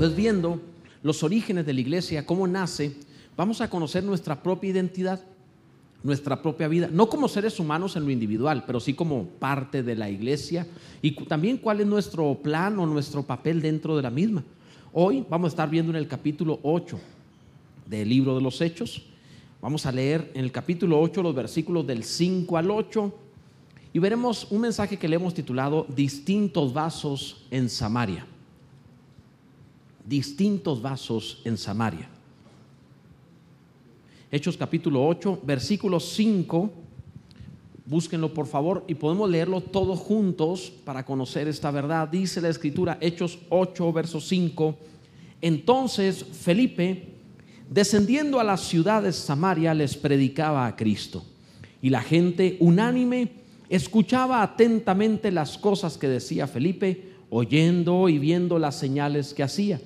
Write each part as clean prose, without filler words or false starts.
Entonces, viendo los orígenes de la iglesia, cómo nace, vamos a conocer nuestra propia identidad, nuestra propia vida, no como seres humanos en lo individual, pero sí como parte de la iglesia, y también cuál es nuestro plan o nuestro papel dentro de la misma. Hoy vamos a estar viendo en el capítulo 8 del libro de los Hechos. Vamos a leer en el capítulo 8 los versículos del 5 al 8 y veremos un mensaje que le hemos titulado Distintos vasos en Samaria. Distintos vasos en Samaria. Hechos capítulo 8, versículo 5. Búsquenlo por favor y podemos leerlo todos juntos para conocer esta verdad. Dice la escritura, Hechos 8, verso 5. Entonces Felipe, descendiendo a la ciudad de Samaria, les predicaba a Cristo. Y la gente unánime escuchaba atentamente las cosas que decía Felipe, oyendo y viendo las señales que hacía.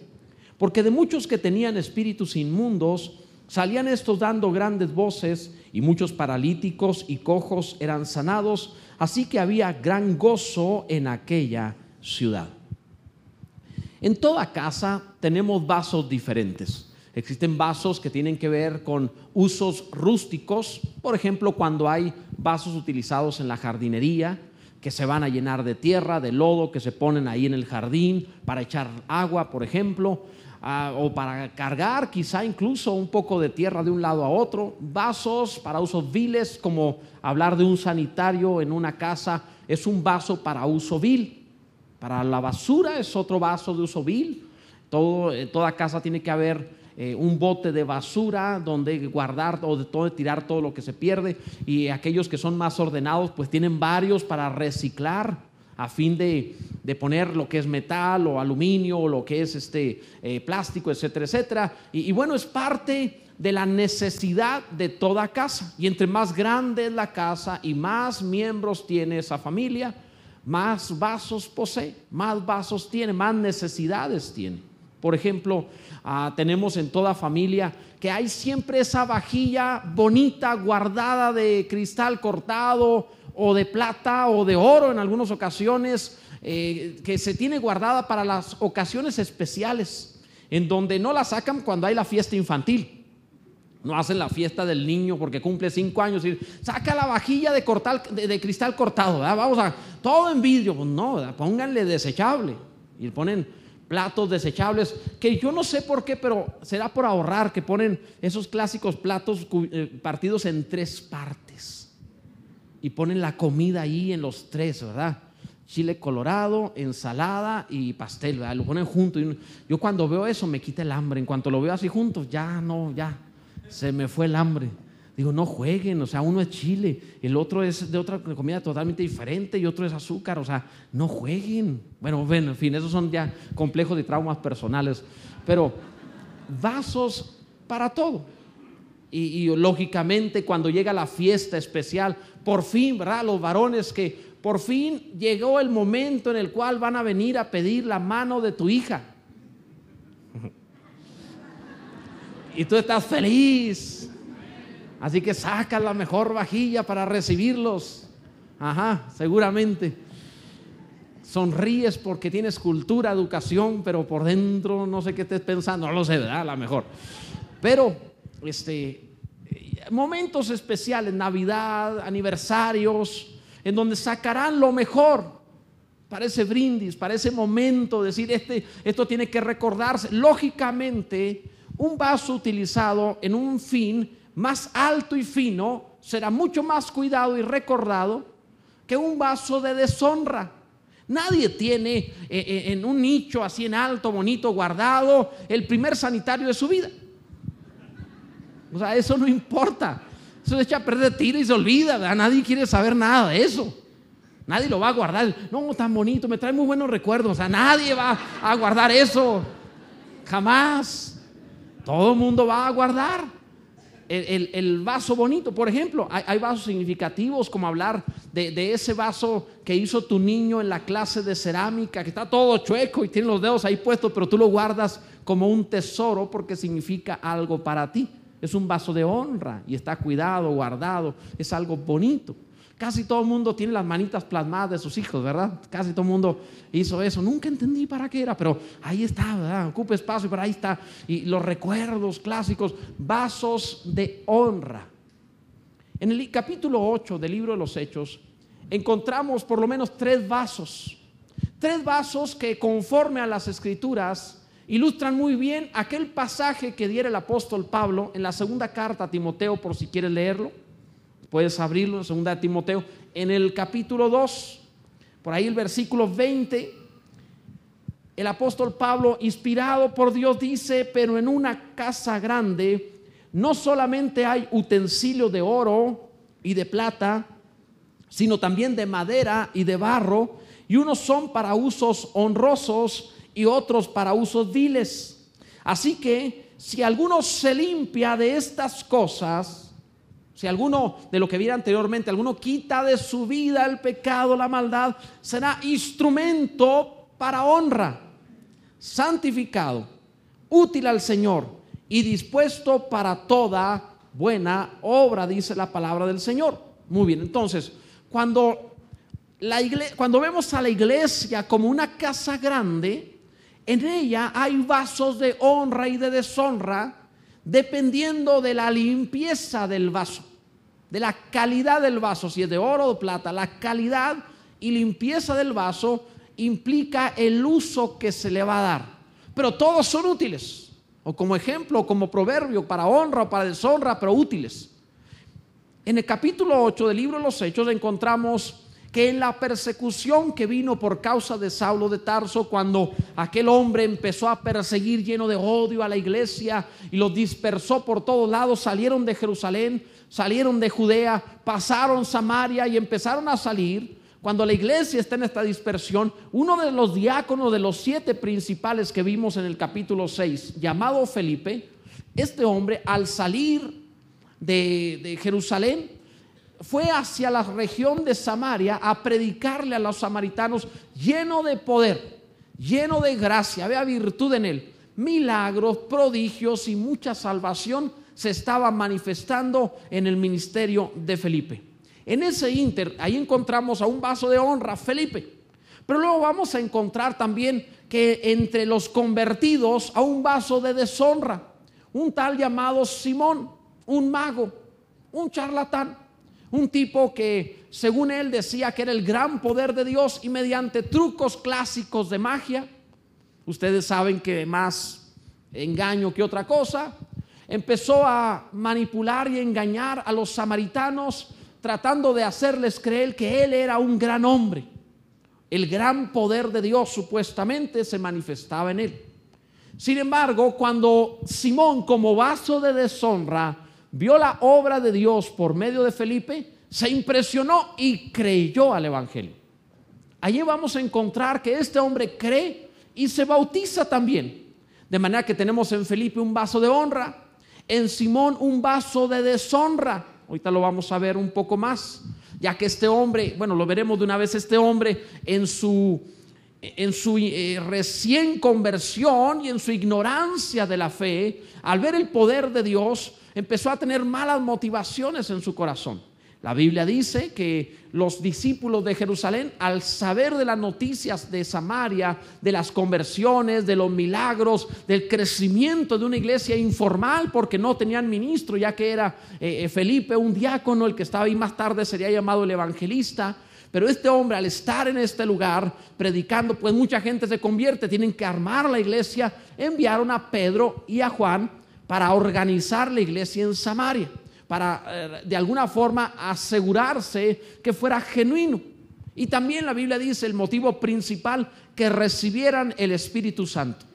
Porque de muchos que tenían espíritus inmundos, salían estos dando grandes voces, y muchos paralíticos y cojos eran sanados, así que había gran gozo en aquella ciudad. En toda casa tenemos vasos diferentes. Existen vasos que tienen que ver con usos rústicos, por ejemplo, cuando hay vasos utilizados en la jardinería, que se van a llenar de tierra, de lodo, que se ponen ahí en el jardín para echar agua, por ejemplo, o para cargar quizá incluso un poco de tierra de un lado a otro. Vasos para usos viles, como hablar de un sanitario en una casa, es un vaso para uso vil. Para la basura es otro vaso de uso vil. Toda casa tiene que haber un bote de basura donde guardar o de tirar todo lo que se pierde, y aquellos que son más ordenados pues tienen varios para reciclar a fin de poner lo que es metal o aluminio o lo que es plástico, etcétera, etcétera. Y bueno, es parte de la necesidad de toda casa, y entre más grande es la casa y más miembros tiene esa familia, más vasos posee, más vasos tiene, más necesidades tiene. Por ejemplo, tenemos en toda familia que hay siempre esa vajilla bonita guardada de cristal cortado o de plata o de oro en algunas ocasiones, que se tiene guardada para las ocasiones especiales, en donde no la sacan cuando hay la fiesta infantil. No hacen la fiesta del niño porque cumple 5 años y saca la vajilla de cristal cortado, ¿verdad? Vamos a todo en vidrio. Pues no, ¿verdad? Pónganle desechable, y ponen platos desechables, que yo no sé por qué, pero será por ahorrar, que ponen esos clásicos platos partidos en 3 partes y ponen la comida ahí en los 3, ¿verdad? Chile colorado, ensalada y pastel, ¿verdad? Lo ponen junto, y yo cuando veo eso me quita el hambre. En cuanto lo veo así juntos, ya se me fue el hambre. Digo, no jueguen, o sea, uno es chile, el otro es de otra comida totalmente diferente y otro es azúcar, o sea, no jueguen. Bueno, en fin, esos son ya complejos de traumas personales, pero vasos para todo. Y lógicamente cuando llega la fiesta especial, por fin, ¿verdad? Los varones, que por fin llegó el momento en el cual van a venir a pedir la mano de tu hija. Y tú estás feliz. Así que saca la mejor vajilla para recibirlos. Seguramente. Sonríes porque tienes cultura, educación, pero por dentro no sé qué estés pensando, no lo sé, ¿verdad? A lo mejor. Pero momentos especiales, Navidad, aniversarios, en donde sacarán lo mejor para ese brindis, para ese momento, decir, esto tiene que recordarse. Lógicamente, un vaso utilizado en un fin más alto y fino será mucho más cuidado y recordado que un vaso de deshonra. Nadie tiene en un nicho así en alto, bonito, guardado, el primer sanitario de su vida. O sea, eso no importa. Eso se echa a perder, tira y se olvida, ¿verdad? Nadie quiere saber nada de eso. Nadie lo va a guardar. No, tan bonito, me trae muy buenos recuerdos. O sea, nadie va a guardar eso. Jamás. Todo el mundo va a guardar el vaso bonito. Por ejemplo, hay vasos significativos, como hablar de ese vaso que hizo tu niño en la clase de cerámica, que está todo chueco y tiene los dedos ahí puestos, pero tú lo guardas como un tesoro porque significa algo para ti. Es un vaso de honra y está cuidado, guardado, es algo bonito. Casi todo el mundo tiene las manitas plasmadas de sus hijos, ¿verdad? Casi todo el mundo hizo eso. Nunca entendí para qué era, pero ahí está, ¿verdad? Ocupa espacio, pero ahí está. Y los recuerdos clásicos, vasos de honra. En el capítulo 8 del libro de los Hechos encontramos por lo menos 3 vasos. 3 vasos que, conforme a las Escrituras, ilustran muy bien aquel pasaje que diera el apóstol Pablo en la segunda carta a Timoteo, por si quieres leerlo. Puedes abrirlo en segunda de Timoteo, en el capítulo 2, por ahí el versículo 20. El apóstol Pablo, inspirado por Dios, dice: pero en una casa grande no solamente hay utensilios de oro y de plata, sino también de madera y de barro, y unos son para usos honrosos y otros para usos viles. Así que si alguno se limpia de estas cosas, si alguno de lo que viera anteriormente, alguno quita de su vida el pecado, la maldad, será instrumento para honra, santificado, útil al Señor y dispuesto para toda buena obra, dice la palabra del Señor. Muy bien, entonces, cuando vemos a la iglesia como una casa grande, en ella hay vasos de honra y de deshonra, dependiendo de la limpieza del vaso, de la calidad del vaso. Si es de oro o de plata, la calidad y limpieza del vaso implica el uso que se le va a dar. Pero todos son útiles, o como ejemplo, o como proverbio, para honra o para deshonra, pero útiles. En el capítulo 8 del libro de los Hechos encontramos que en la persecución que vino por causa de Saulo de Tarso, cuando aquel hombre empezó a perseguir lleno de odio a la iglesia y los dispersó por todos lados, salieron de Jerusalén, salieron de Judea, pasaron Samaria y empezaron a salir. Cuando la iglesia está en esta dispersión, uno de los diáconos de los 7 principales que vimos en el capítulo 6, llamado Felipe, este hombre, al salir de Jerusalén, fue hacia la región de Samaria a predicarle a los samaritanos, lleno de poder, lleno de gracia, había virtud en él, milagros, prodigios y mucha salvación se estaba manifestando en el ministerio de Felipe. En ese ínter, ahí encontramos a un vaso de honra, Felipe, pero luego vamos a encontrar también que entre los convertidos a un vaso de deshonra, un tal llamado Simón, un mago, un charlatán, un tipo que según él decía que era el gran poder de Dios, y mediante trucos clásicos de magia, ustedes saben que más engaño que otra cosa, empezó a manipular y engañar a los samaritanos, tratando de hacerles creer que él era un gran hombre. El gran poder de Dios supuestamente se manifestaba en él. Sin embargo, cuando Simón, como vaso de deshonra, vio la obra de Dios por medio de Felipe, se impresionó y creyó al evangelio. Allí vamos a encontrar que este hombre cree y se bautiza también. De manera que tenemos en Felipe un vaso de honra, en Simón un vaso de deshonra. Ahorita lo vamos a ver un poco más, ya que este hombre, bueno, lo veremos de una vez, este hombre en su recién conversión y en su ignorancia de la fe, al ver el poder de Dios, empezó a tener malas motivaciones en su corazón. La Biblia dice que los discípulos de Jerusalén, al saber de las noticias de Samaria, de las conversiones, de los milagros, del crecimiento de una iglesia informal, porque no tenían ministro, ya que era Felipe, un diácono, el que estaba ahí, más tarde sería llamado el evangelista. Pero este hombre, al estar en este lugar predicando, pues mucha gente se convierte, tienen que armar la iglesia. Enviaron a Pedro y a Juan para organizar la iglesia en Samaria, para de alguna forma asegurarse que fuera genuino. Y también la Biblia dice el motivo principal, que recibieran el Espíritu Santo,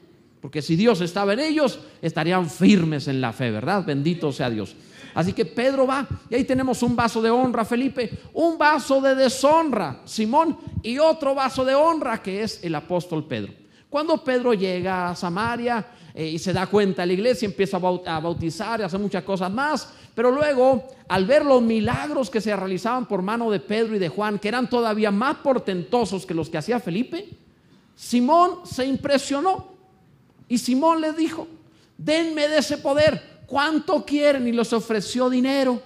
porque si Dios estaba en ellos, estarían firmes en la fe, ¿verdad? Bendito sea Dios. Así que Pedro va, y ahí tenemos un vaso de honra, Felipe, un vaso de deshonra, Simón, y otro vaso de honra, que es el apóstol Pedro. Cuando Pedro llega a Samaria y se da cuenta de la iglesia, empieza a bautizar y a hacer muchas cosas más, pero luego, al ver los milagros que se realizaban por mano de Pedro y de Juan, que eran todavía más portentosos que los que hacía Felipe, Simón se impresionó, y Simón les dijo: denme de ese poder, ¿cuánto quieren? Y les ofreció dinero.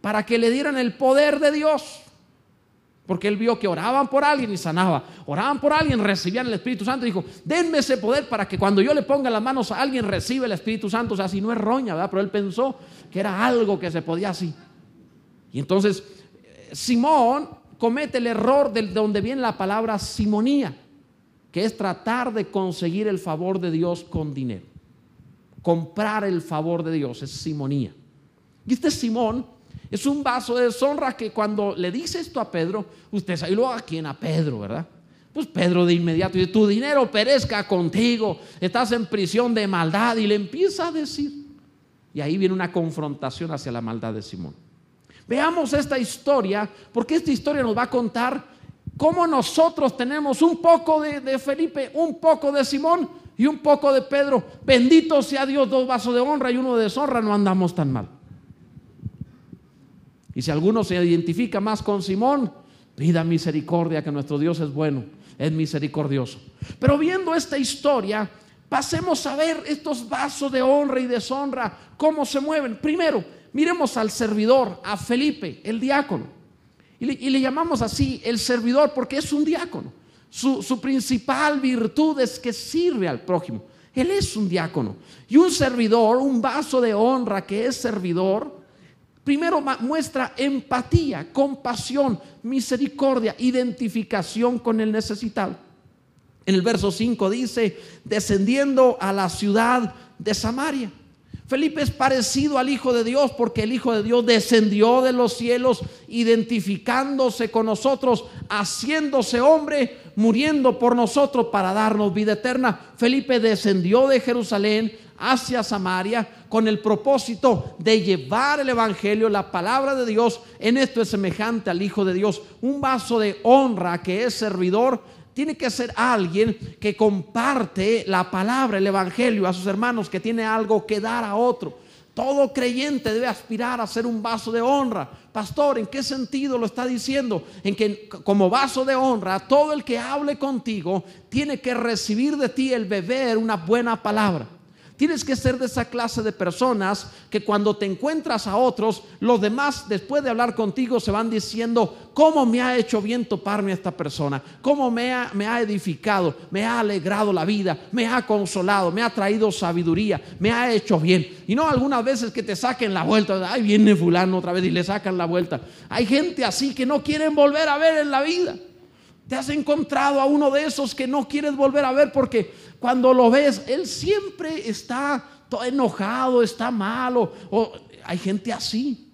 para que le dieran el poder de Dios. Porque él vio que oraban por alguien y sanaba, oraban por alguien, recibían el Espíritu Santo, y dijo: denme ese poder para que cuando yo le ponga las manos a alguien reciba el Espíritu Santo. O sea, si no es roña, ¿verdad? Pero él pensó que era algo que se podía así. Y entonces Simón comete el error de donde viene la palabra simonía, que es tratar de conseguir el favor de Dios con dinero. Comprar el favor de Dios es simonía. Y este Simón es un vaso de deshonra que cuando le dice esto a Pedro, usted sabe, y luego a quién, a Pedro, ¿verdad? Pues Pedro de inmediato dice: tu dinero perezca contigo, estás en prisión de maldad. Y le empieza a decir, y ahí viene una confrontación hacia la maldad de Simón. Veamos esta historia, porque esta historia nos va a contar cómo nosotros tenemos un poco de Felipe, un poco de Simón y un poco de Pedro. Bendito sea Dios, 2 vasos de honra y 1 de deshonra, no andamos tan mal. Y si alguno se identifica más con Simón, pida misericordia, que nuestro Dios es bueno, es misericordioso. Pero viendo esta historia, pasemos a ver estos vasos de honra y deshonra, cómo se mueven. Primero, miremos al servidor, a Felipe, el diácono. Y le llamamos así el servidor porque es un diácono. Su principal virtud es que sirve al prójimo. Él es un diácono. Y un servidor, un vaso de honra que es servidor, primero muestra empatía, compasión, misericordia, identificación con el necesitado. En el verso 5 dice: descendiendo a la ciudad de Samaria. Felipe es parecido al Hijo de Dios porque el Hijo de Dios descendió de los cielos, identificándose con nosotros, haciéndose hombre, muriendo por nosotros para darnos vida eterna. Felipe descendió de Jerusalén hacia Samaria con el propósito de llevar el evangelio, la palabra de Dios. En esto es semejante al Hijo de Dios. Un vaso de honra que es servidor tiene que ser alguien que comparte la palabra, el evangelio a sus hermanos, que tiene algo que dar a otro. Todo creyente debe aspirar a ser un vaso de honra. Pastor, ¿en qué sentido lo está diciendo? En que como vaso de honra, todo el que hable contigo tiene que recibir de ti el beber una buena palabra. Tienes que ser de esa clase de personas que cuando te encuentras a otros, los demás después de hablar contigo se van diciendo: cómo me ha hecho bien toparme a esta persona, cómo me ha edificado, me ha alegrado la vida, me ha consolado, me ha traído sabiduría, me ha hecho bien. Y no algunas veces que te saquen la vuelta: ay, viene fulano otra vez, y le sacan la vuelta. Hay gente así que no quieren volver a ver en la vida. ¿Te has encontrado a uno de esos que no quieres volver a ver porque cuando lo ves, él siempre está todo enojado, está malo? O hay gente así,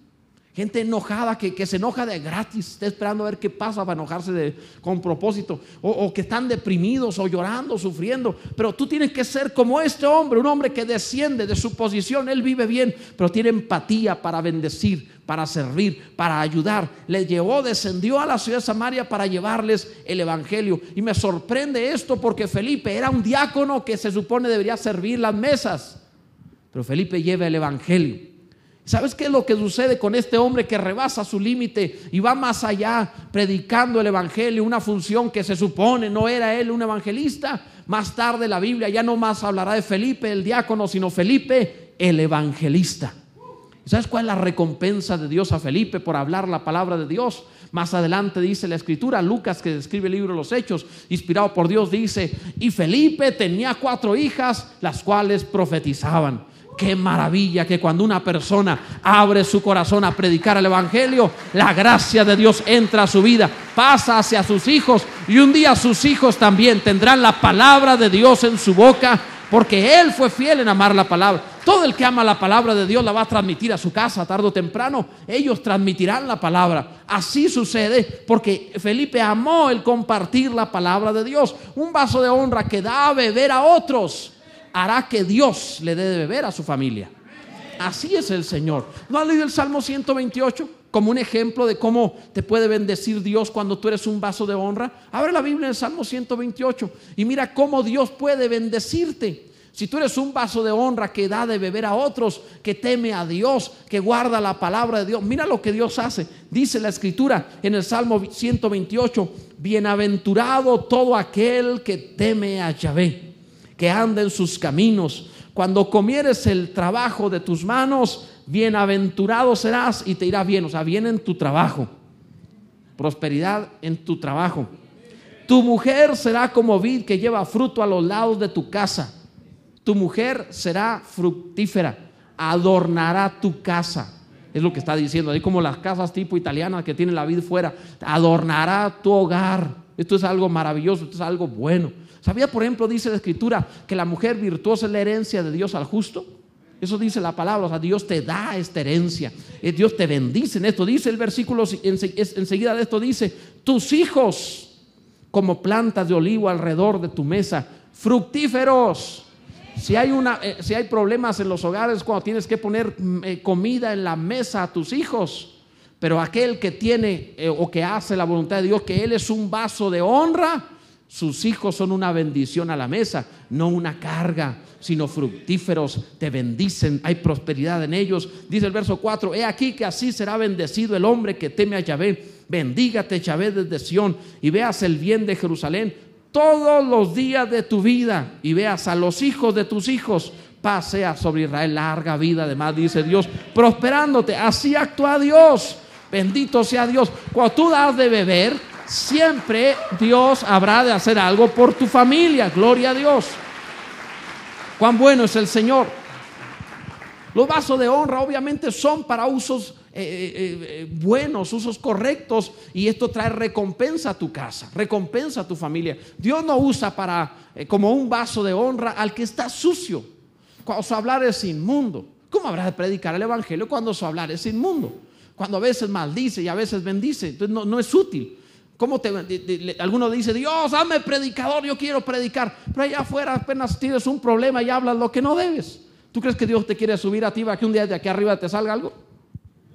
gente enojada que se enoja de gratis, está esperando a ver qué pasa para enojarse con propósito, o que están deprimidos o llorando, sufriendo. Pero tú tienes que ser como este hombre, un hombre que desciende de su posición. Él vive bien, pero tiene empatía para bendecir, para servir, para ayudar. Descendió a la ciudad de Samaria para llevarles el evangelio. Y me sorprende esto porque Felipe era un diácono que se supone debería servir las mesas, pero Felipe lleva el evangelio. ¿Sabes qué es lo que sucede con este hombre que rebasa su límite y va más allá predicando el evangelio, una función que se supone no era él un evangelista? Más tarde la Biblia ya no más hablará de Felipe el diácono, sino Felipe el evangelista. ¿Sabes cuál es la recompensa de Dios a Felipe por hablar la palabra de Dios? Más adelante dice la escritura, Lucas, que describe el libro de los Hechos, inspirado por Dios, dice: y Felipe tenía 4 hijas, las cuales profetizaban. Qué maravilla que cuando una persona abre su corazón a predicar el evangelio, la gracia de Dios entra a su vida, pasa hacia sus hijos, y un día sus hijos también tendrán la palabra de Dios en su boca, porque él fue fiel en amar la palabra. Todo el que ama la palabra de Dios la va a transmitir a su casa tarde o temprano. Ellos transmitirán la palabra. Así sucede porque Felipe amó el compartir la palabra de Dios. Un vaso de honra que da a beber a otros hará que Dios le dé de beber a su familia. Así es el Señor. ¿No has leído el Salmo 128 como un ejemplo de cómo te puede bendecir Dios cuando tú eres un vaso de honra? Abre la Biblia en el Salmo 128 y mira cómo Dios puede bendecirte. Si tú eres un vaso de honra que da de beber a otros, que teme a Dios, que guarda la palabra de Dios, mira lo que Dios hace. Dice la escritura en el Salmo 128: bienaventurado todo aquel que teme a Yahvé, que anda en sus caminos. Cuando comieres el trabajo de tus manos, bienaventurado serás y te irá bien. O sea, bien en tu trabajo. Prosperidad en tu trabajo. Tu mujer será como vid que lleva fruto a los lados de tu casa. Tu mujer será fructífera, adornará tu casa. Es lo que está diciendo, ahí como las casas tipo italianas que tienen la vid fuera. Adornará tu hogar. Esto es algo maravilloso, esto es algo bueno. ¿Sabía, por ejemplo, dice la Escritura que la mujer virtuosa es la herencia de Dios al justo? Eso dice la palabra, o sea, Dios te da esta herencia, Dios te bendice en esto. Dice el versículo enseguida de esto, dice: tus hijos como plantas de olivo alrededor de tu mesa, fructíferos. Si hay problemas en los hogares cuando tienes que poner comida en la mesa a tus hijos, pero aquel que tiene o que hace la voluntad de Dios, que Él es un vaso de honra, sus hijos son una bendición a la mesa, no una carga, sino fructíferos, te bendicen, hay prosperidad en ellos. Dice el verso 4: he aquí que así será bendecido el hombre que teme a Yahvé. Bendígate Yahvé desde Sión y veas el bien de Jerusalén todos los días de tu vida, y veas a los hijos de tus hijos. Paz sea sobre Israel, larga vida además, dice Dios, prosperándote. Así actúa Dios. Bendito sea Dios. Cuando tú das de beber, siempre Dios habrá de hacer algo por tu familia. Gloria a Dios. Cuán bueno es el Señor. Los vasos de honra obviamente son para usos buenos, usos correctos, y esto trae recompensa a tu casa, recompensa a tu familia. Dios no usa como un vaso de honra al que está sucio, cuando su hablar es inmundo. ¿Cómo habrá de predicar el evangelio cuando su hablar es inmundo? Cuando a veces maldice y a veces bendice. Entonces no es útil. ¿Cómo alguno dice: Dios, hazme predicador, yo quiero predicar? Pero allá afuera apenas tienes un problema y hablas lo que no debes. ¿Tú crees que Dios te quiere subir a ti para que un día de aquí arriba te salga algo?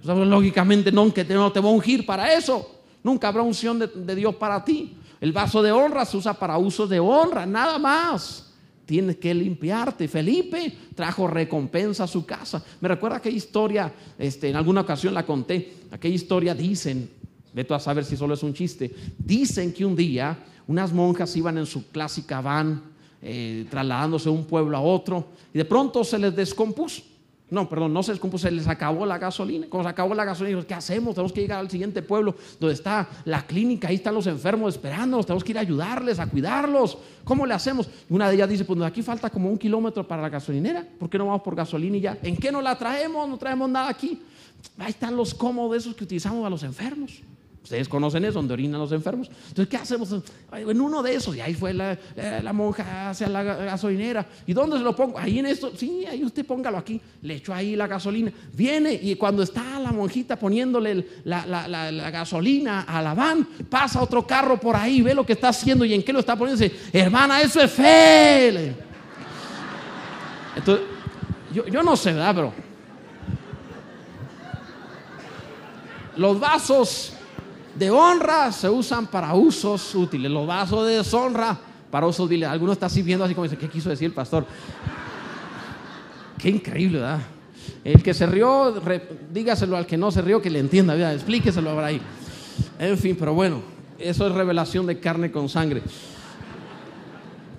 O sea, lógicamente no te va a ungir para eso. Nunca habrá unción de Dios para ti. El vaso de honra se usa para usos de honra, nada más. Tienes que limpiarte. Felipe trajo recompensa a su casa. Me recuerda aquella historia, en alguna ocasión la conté. Aquella historia dicen, vete a saber si solo es un chiste, dicen que un día unas monjas iban en su clásica van, trasladándose de un pueblo a otro, y de pronto se les descompuso. No se descompuso, se les acabó la gasolina. Cuando se acabó la gasolina, ¿qué hacemos? Tenemos que llegar al siguiente pueblo donde está la clínica, ahí están los enfermos esperándonos, tenemos que ir a ayudarles, a cuidarlos. ¿Cómo le hacemos? Y una de ellas dice: pues aquí falta como 1 kilómetro para la gasolinera, ¿por qué no vamos por gasolina y ya? ¿En qué no la traemos? No traemos nada aquí. Ahí están los cómodos esos que utilizamos a los enfermos. Ustedes conocen eso, donde orinan los enfermos. Entonces, ¿qué hacemos? En uno de esos, y ahí fue la monja hacia la gasolinera. ¿Y dónde se lo pongo? Ahí en esto. Sí, ahí usted póngalo aquí. Le echó ahí la gasolina. Viene, y cuando está la monjita poniéndole la gasolina a la van, pasa otro carro por ahí, ve lo que está haciendo y en qué lo está poniendo. Dice: hermana, eso es fe. Entonces, yo no sé, ¿verdad? Pero los vasos de honra se usan para usos útiles, los vasos de deshonra para usos útiles. Alguno está así viendo así como dice: ¿qué quiso decir el pastor? Qué increíble, ¿verdad? El que se rió, dígaselo al que no se rió, que le entienda, ¿verdad? Explíqueselo ahora ahí. En fin, pero bueno, eso es revelación de carne con sangre.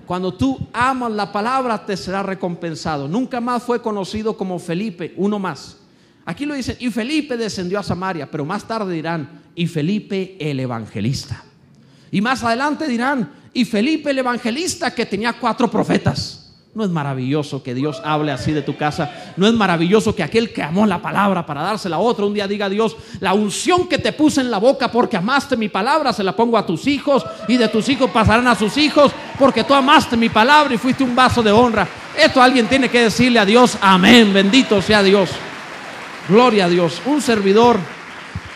Cuando tú amas la palabra, te será recompensado. Nunca más fue conocido como Felipe, uno más. Aquí lo dicen: y Felipe descendió a Samaria, pero más tarde dirán: y Felipe el evangelista. Y más adelante dirán: y Felipe el evangelista, que tenía 4 profetas. ¿No es maravilloso que Dios hable así de tu casa? ¿No es maravilloso que aquel que amó la palabra para dársela a otro, un día diga: Dios, la unción que te puse en la boca porque amaste mi palabra, se la pongo a tus hijos, y de tus hijos pasarán a sus hijos, porque tú amaste mi palabra y fuiste un vaso de honra? Esto alguien tiene que decirle a Dios: amén, bendito sea Dios. Gloria a Dios. Un servidor,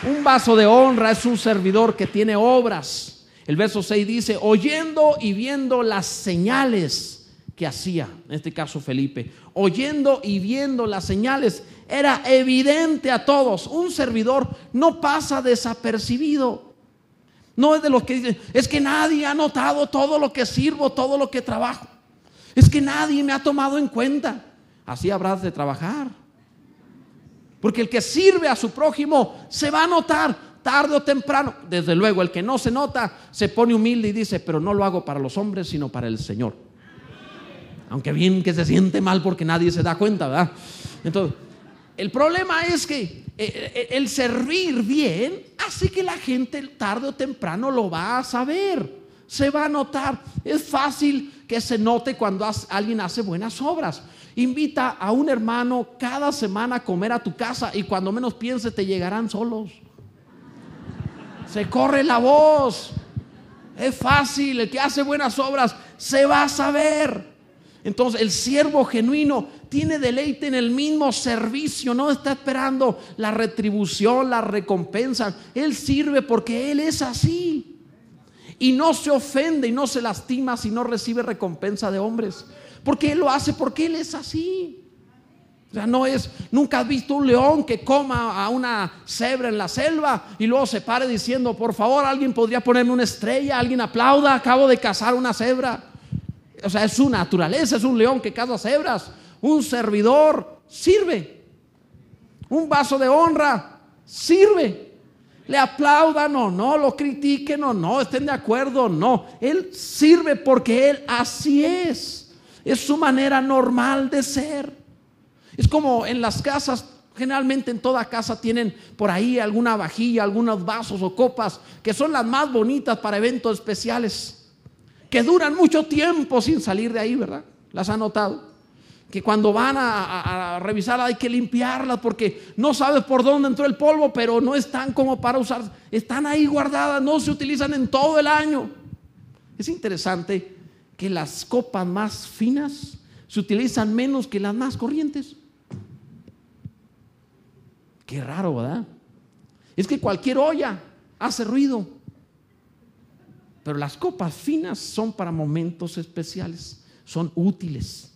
un vaso de honra, es un servidor que tiene obras. El verso 6 dice: oyendo y viendo las señales que hacía, en este caso Felipe, oyendo y viendo las señales, era evidente a todos. Un servidor no pasa desapercibido. No es de los que dicen: es que nadie ha notado todo lo que sirvo, todo lo que trabajo, es que nadie me ha tomado en cuenta. Así habrás de trabajar, porque el que sirve a su prójimo se va a notar tarde o temprano. Desde luego, el que no se nota se pone humilde y dice: pero no lo hago para los hombres, sino para el Señor. Aunque bien que se siente mal porque nadie se da cuenta, ¿verdad? Entonces, el problema es que el servir bien hace que la gente tarde o temprano lo va a saber, se va a notar. Es fácil que se note cuando alguien hace buenas obras. Invita a un hermano cada semana a comer a tu casa y cuando menos piense te llegarán solos. Se corre la voz. Es fácil, el que hace buenas obras se va a saber. Entonces el siervo genuino tiene deleite en el mismo servicio, no está esperando la retribución, la recompensa. Él sirve porque él es así y no se ofende y no se lastima si no recibe recompensa de hombres, porque él lo hace porque él es así. O sea, nunca has visto un león que coma a una cebra en la selva y luego se pare diciendo: por favor, alguien podría ponerme una estrella, alguien aplauda, acabo de cazar una cebra. O sea, es su naturaleza, es un león que caza cebras. Un servidor sirve. Un vaso de honra sirve. Le aplaudan o no, lo critiquen o no, estén de acuerdo o no. Él sirve porque él así es. Es su manera normal de ser. Es como en las casas, generalmente en toda casa tienen por ahí alguna vajilla, algunos vasos o copas que son las más bonitas para eventos especiales, que duran mucho tiempo sin salir de ahí, ¿verdad? ¿Las han notado? Que cuando van a revisarlas hay que limpiarlas porque no sabes por dónde entró el polvo, pero no están como para usar, están ahí guardadas, no se utilizan en todo el año. Es interesante que las copas más finas se utilizan menos que las más corrientes. Qué raro, ¿verdad? Es que cualquier olla hace ruido, pero las copas finas son para momentos especiales, son útiles.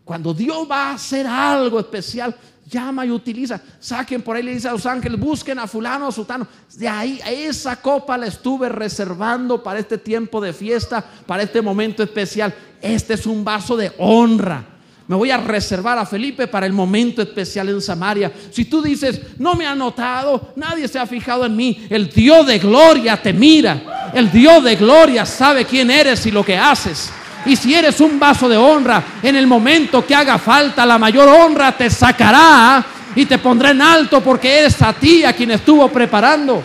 Cuando Dios va a hacer algo especial, llama y utiliza. Saquen por ahí, le dice a los ángeles: busquen a fulano o sutano. De ahí, esa copa la estuve reservando para este tiempo de fiesta, para este momento especial. Este es un vaso de honra. Me voy a reservar a Felipe para el momento especial en Samaria. Si tú dices: no me ha notado, nadie se ha fijado en mí, el Dios de gloria te mira. El Dios de gloria sabe quién eres y lo que haces. Y si eres un vaso de honra, en el momento que haga falta la mayor honra te sacará y te pondrá en alto, porque eres a ti a quien estuvo preparando.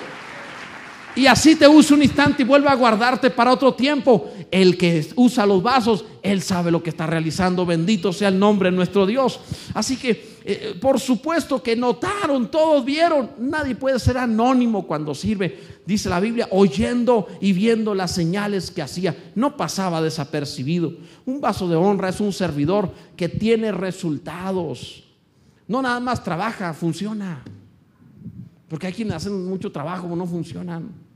Y así te usa un instante y vuelve a guardarte para otro tiempo. El que usa los vasos, él sabe lo que está realizando. Bendito sea el nombre de nuestro Dios. Así que por supuesto que notaron, todos vieron. Nadie puede ser anónimo cuando sirve. Dice la Biblia, oyendo y viendo las señales que hacía, no pasaba desapercibido. Un vaso de honra es un servidor que tiene resultados. No nada más trabaja, funciona. Porque hay quienes hacen mucho trabajo pero no funcionan.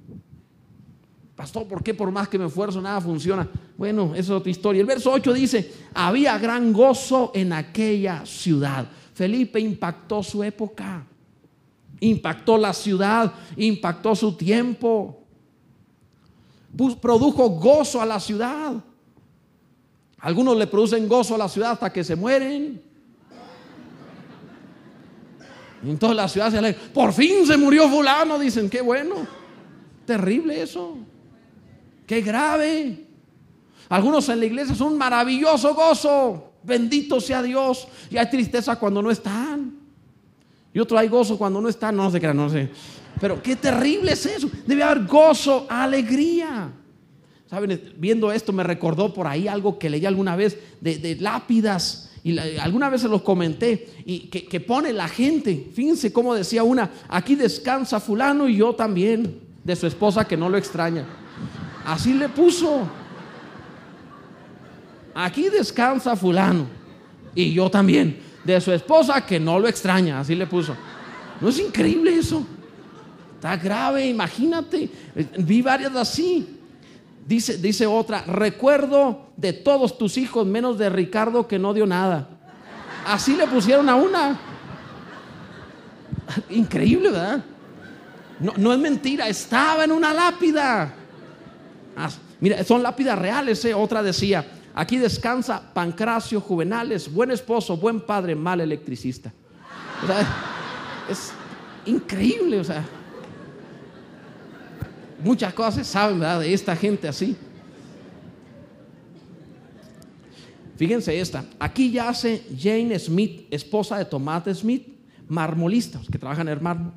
Pastor, ¿por qué por más que me esfuerzo nada funciona? Bueno, esa es otra historia. El verso 8 dice: había gran gozo en aquella ciudad. Felipe impactó su época, impactó la ciudad, impactó su tiempo, produjo gozo a la ciudad. Algunos le producen gozo a la ciudad hasta que se mueren. Y entonces la ciudad se alegra: por fin se murió fulano. Dicen: qué bueno. Terrible eso. Qué grave. Algunos en la iglesia son un maravilloso gozo. Bendito sea Dios. Y hay tristeza cuando no están. Y otro hay gozo cuando no están. No se crean, no sé. Pero qué terrible es eso. Debe haber gozo, alegría. Saben, viendo esto me recordó por ahí algo que leí alguna vez de lápidas. Y alguna vez se los comenté. Y que pone la gente. Fíjense cómo decía una: aquí descansa fulano y yo también. De su esposa que no lo extraña. Así le puso: aquí descansa fulano y yo también, de su esposa que no lo extraña. Así le puso. ¿No es increíble eso? Está grave, imagínate. Vi varias así. Dice otra: recuerdo de todos tus hijos menos de Ricardo, que no dio nada. Así le pusieron a una. Increíble, ¿verdad? No es mentira, estaba en una lápida. Mira, son lápidas reales. Otra decía: aquí descansa Pancracio Juvenales, buen esposo, buen padre, mal electricista. O sea, es increíble. O sea, muchas cosas se saben, ¿verdad?, de esta gente así. Fíjense esta. Aquí yace Jane Smith, esposa de Thomas Smith, marmolista, que trabajan en el mármol.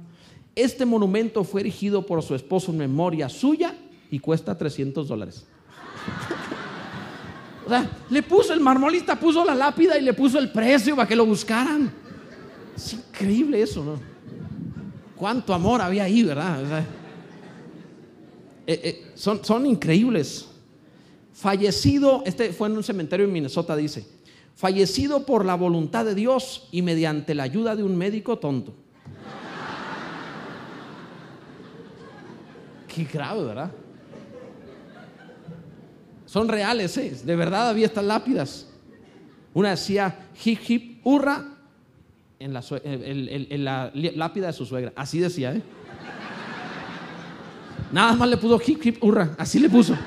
Este monumento fue erigido por su esposo en memoria suya y cuesta $300. O sea, le puso el marmolista, puso la lápida y le puso el precio para que lo buscaran. Es increíble eso, ¿no? Cuánto amor había ahí, ¿verdad? O sea, son increíbles. Fallecido, este fue en un cementerio en Minnesota, dice, fallecido por la voluntad de Dios y mediante la ayuda de un médico tonto. Qué grave, ¿verdad? Son reales, ¿eh? De verdad había estas lápidas. Una decía hip hip hurra en la lápida de su suegra. Así decía, ¿eh? Nada más le puso hip hip hurra, así le puso.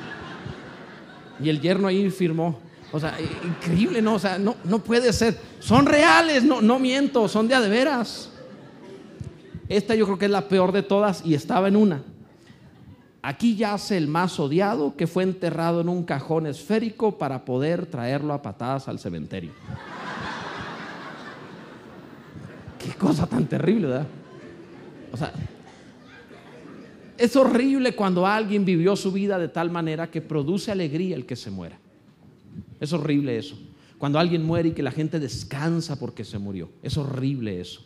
Y el yerno ahí firmó. O sea, increíble, ¿no? O sea, no puede ser. Son reales, no miento, son de veras. Esta yo creo que es la peor de todas y estaba en una. Aquí yace el más odiado que fue enterrado en un cajón esférico para poder traerlo a patadas al cementerio. Qué cosa tan terrible, ¿verdad? O sea, es horrible cuando alguien vivió su vida de tal manera que produce alegría el que se muera. Es horrible eso. Cuando alguien muere y que la gente descansa porque se murió. Es horrible eso.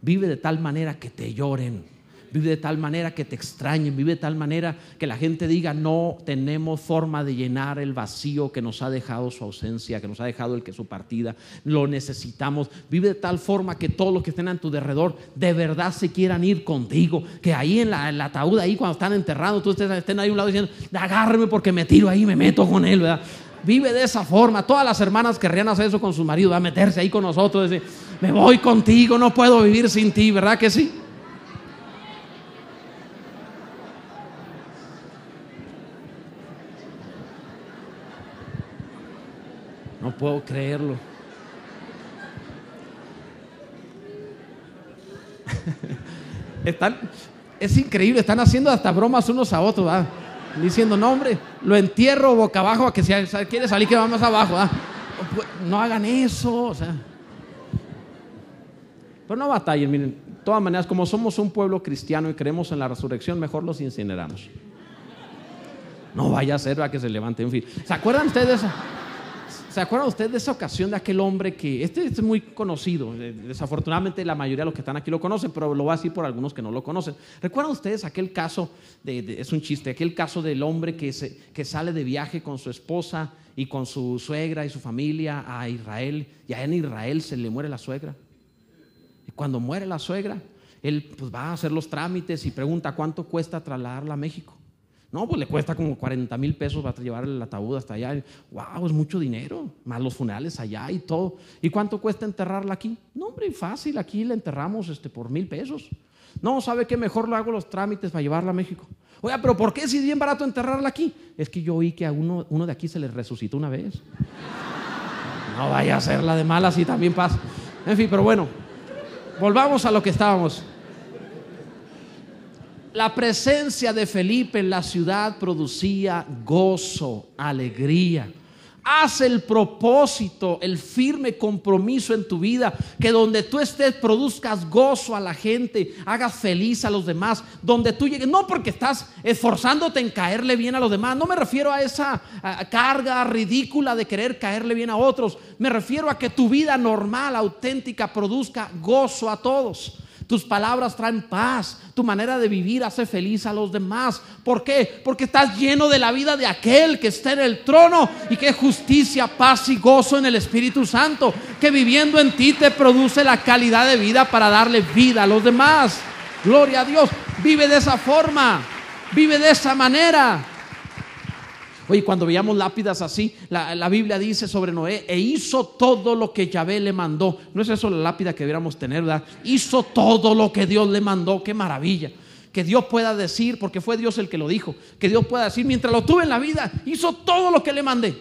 Vive de tal manera que te lloren. Vive de tal manera que te extrañen. Vive de tal manera que la gente diga: no tenemos forma de llenar el vacío que nos ha dejado su ausencia, que nos ha dejado su partida. Lo necesitamos. Vive de tal forma que todos los que estén a tu alrededor de verdad se quieran ir contigo. Que ahí en el ataúd, ahí cuando están enterrados, tú estén ahí a un lado diciendo: agárreme porque me tiro ahí, me meto con él, ¿verdad? Vive de esa forma. Todas las hermanas querrían hacer eso con su marido, va a meterse ahí con nosotros, decir: me voy contigo, no puedo vivir sin ti, ¿verdad que sí? No puedo creerlo. Es increíble, están haciendo hasta bromas unos a otros, ¿verdad? Diciendo: no, hombre, lo entierro boca abajo, a que si quiere salir que va más abajo, ¿verdad? No hagan eso, o sea. Pero no batallen, miren. De todas maneras, como somos un pueblo cristiano y creemos en la resurrección, mejor los incineramos. No vaya a ser a que se levante, en fin. ¿Se acuerdan ustedes de eso? ¿Se acuerdan ustedes de esa ocasión de aquel hombre que, este es muy conocido, desafortunadamente la mayoría de los que están aquí lo conocen, pero lo voy a decir por algunos que no lo conocen? ¿Recuerdan ustedes aquel caso, es un chiste, aquel caso del hombre que sale de viaje con su esposa y con su suegra y su familia a Israel, y allá en Israel se le muere la suegra? Y cuando muere la suegra, él pues va a hacer los trámites y pregunta: ¿cuánto cuesta trasladarla a México? No, pues le cuesta como 40,000 pesos para llevar el ataúd hasta allá. Wow, es mucho dinero, más los funerales allá y todo. ¿Y cuánto cuesta enterrarla aquí? No, hombre, fácil, aquí la enterramos por 1,000 pesos. No, ¿sabe qué? Mejor lo hago los trámites para llevarla a México. Oiga, pero ¿por qué si es bien barato enterrarla aquí? Es que yo oí que a uno de aquí se le resucitó una vez. No vaya a hacerla de malas y también pasa. En fin, pero bueno, volvamos a lo que estábamos. La presencia de Felipe en la ciudad producía gozo, alegría. Haz el propósito, el firme compromiso en tu vida, que donde tú estés produzcas gozo a la gente, hagas feliz a los demás, donde tú llegues, no porque estás esforzándote en caerle bien a los demás. No me refiero a esa carga ridícula de querer caerle bien a otros. Me refiero a que tu vida normal, auténtica, produzca gozo a todos. Tus palabras traen paz, tu manera de vivir hace feliz a los demás. ¿Por qué? Porque estás lleno de la vida de aquel que está en el trono y que justicia, paz y gozo en el Espíritu Santo, que viviendo en ti te produce la calidad de vida para darle vida a los demás. Gloria a Dios. Vive de esa forma, vive de esa manera. Oye, cuando veíamos lápidas así, la Biblia dice sobre Noé: e hizo todo lo que Yahvé le mandó. No es eso la lápida que debiéramos tener, ¿verdad? Hizo todo lo que Dios le mandó. Qué maravilla. Que Dios pueda decir, porque fue Dios el que lo dijo, que Dios pueda decir: mientras lo tuve en la vida, hizo todo lo que le mandé.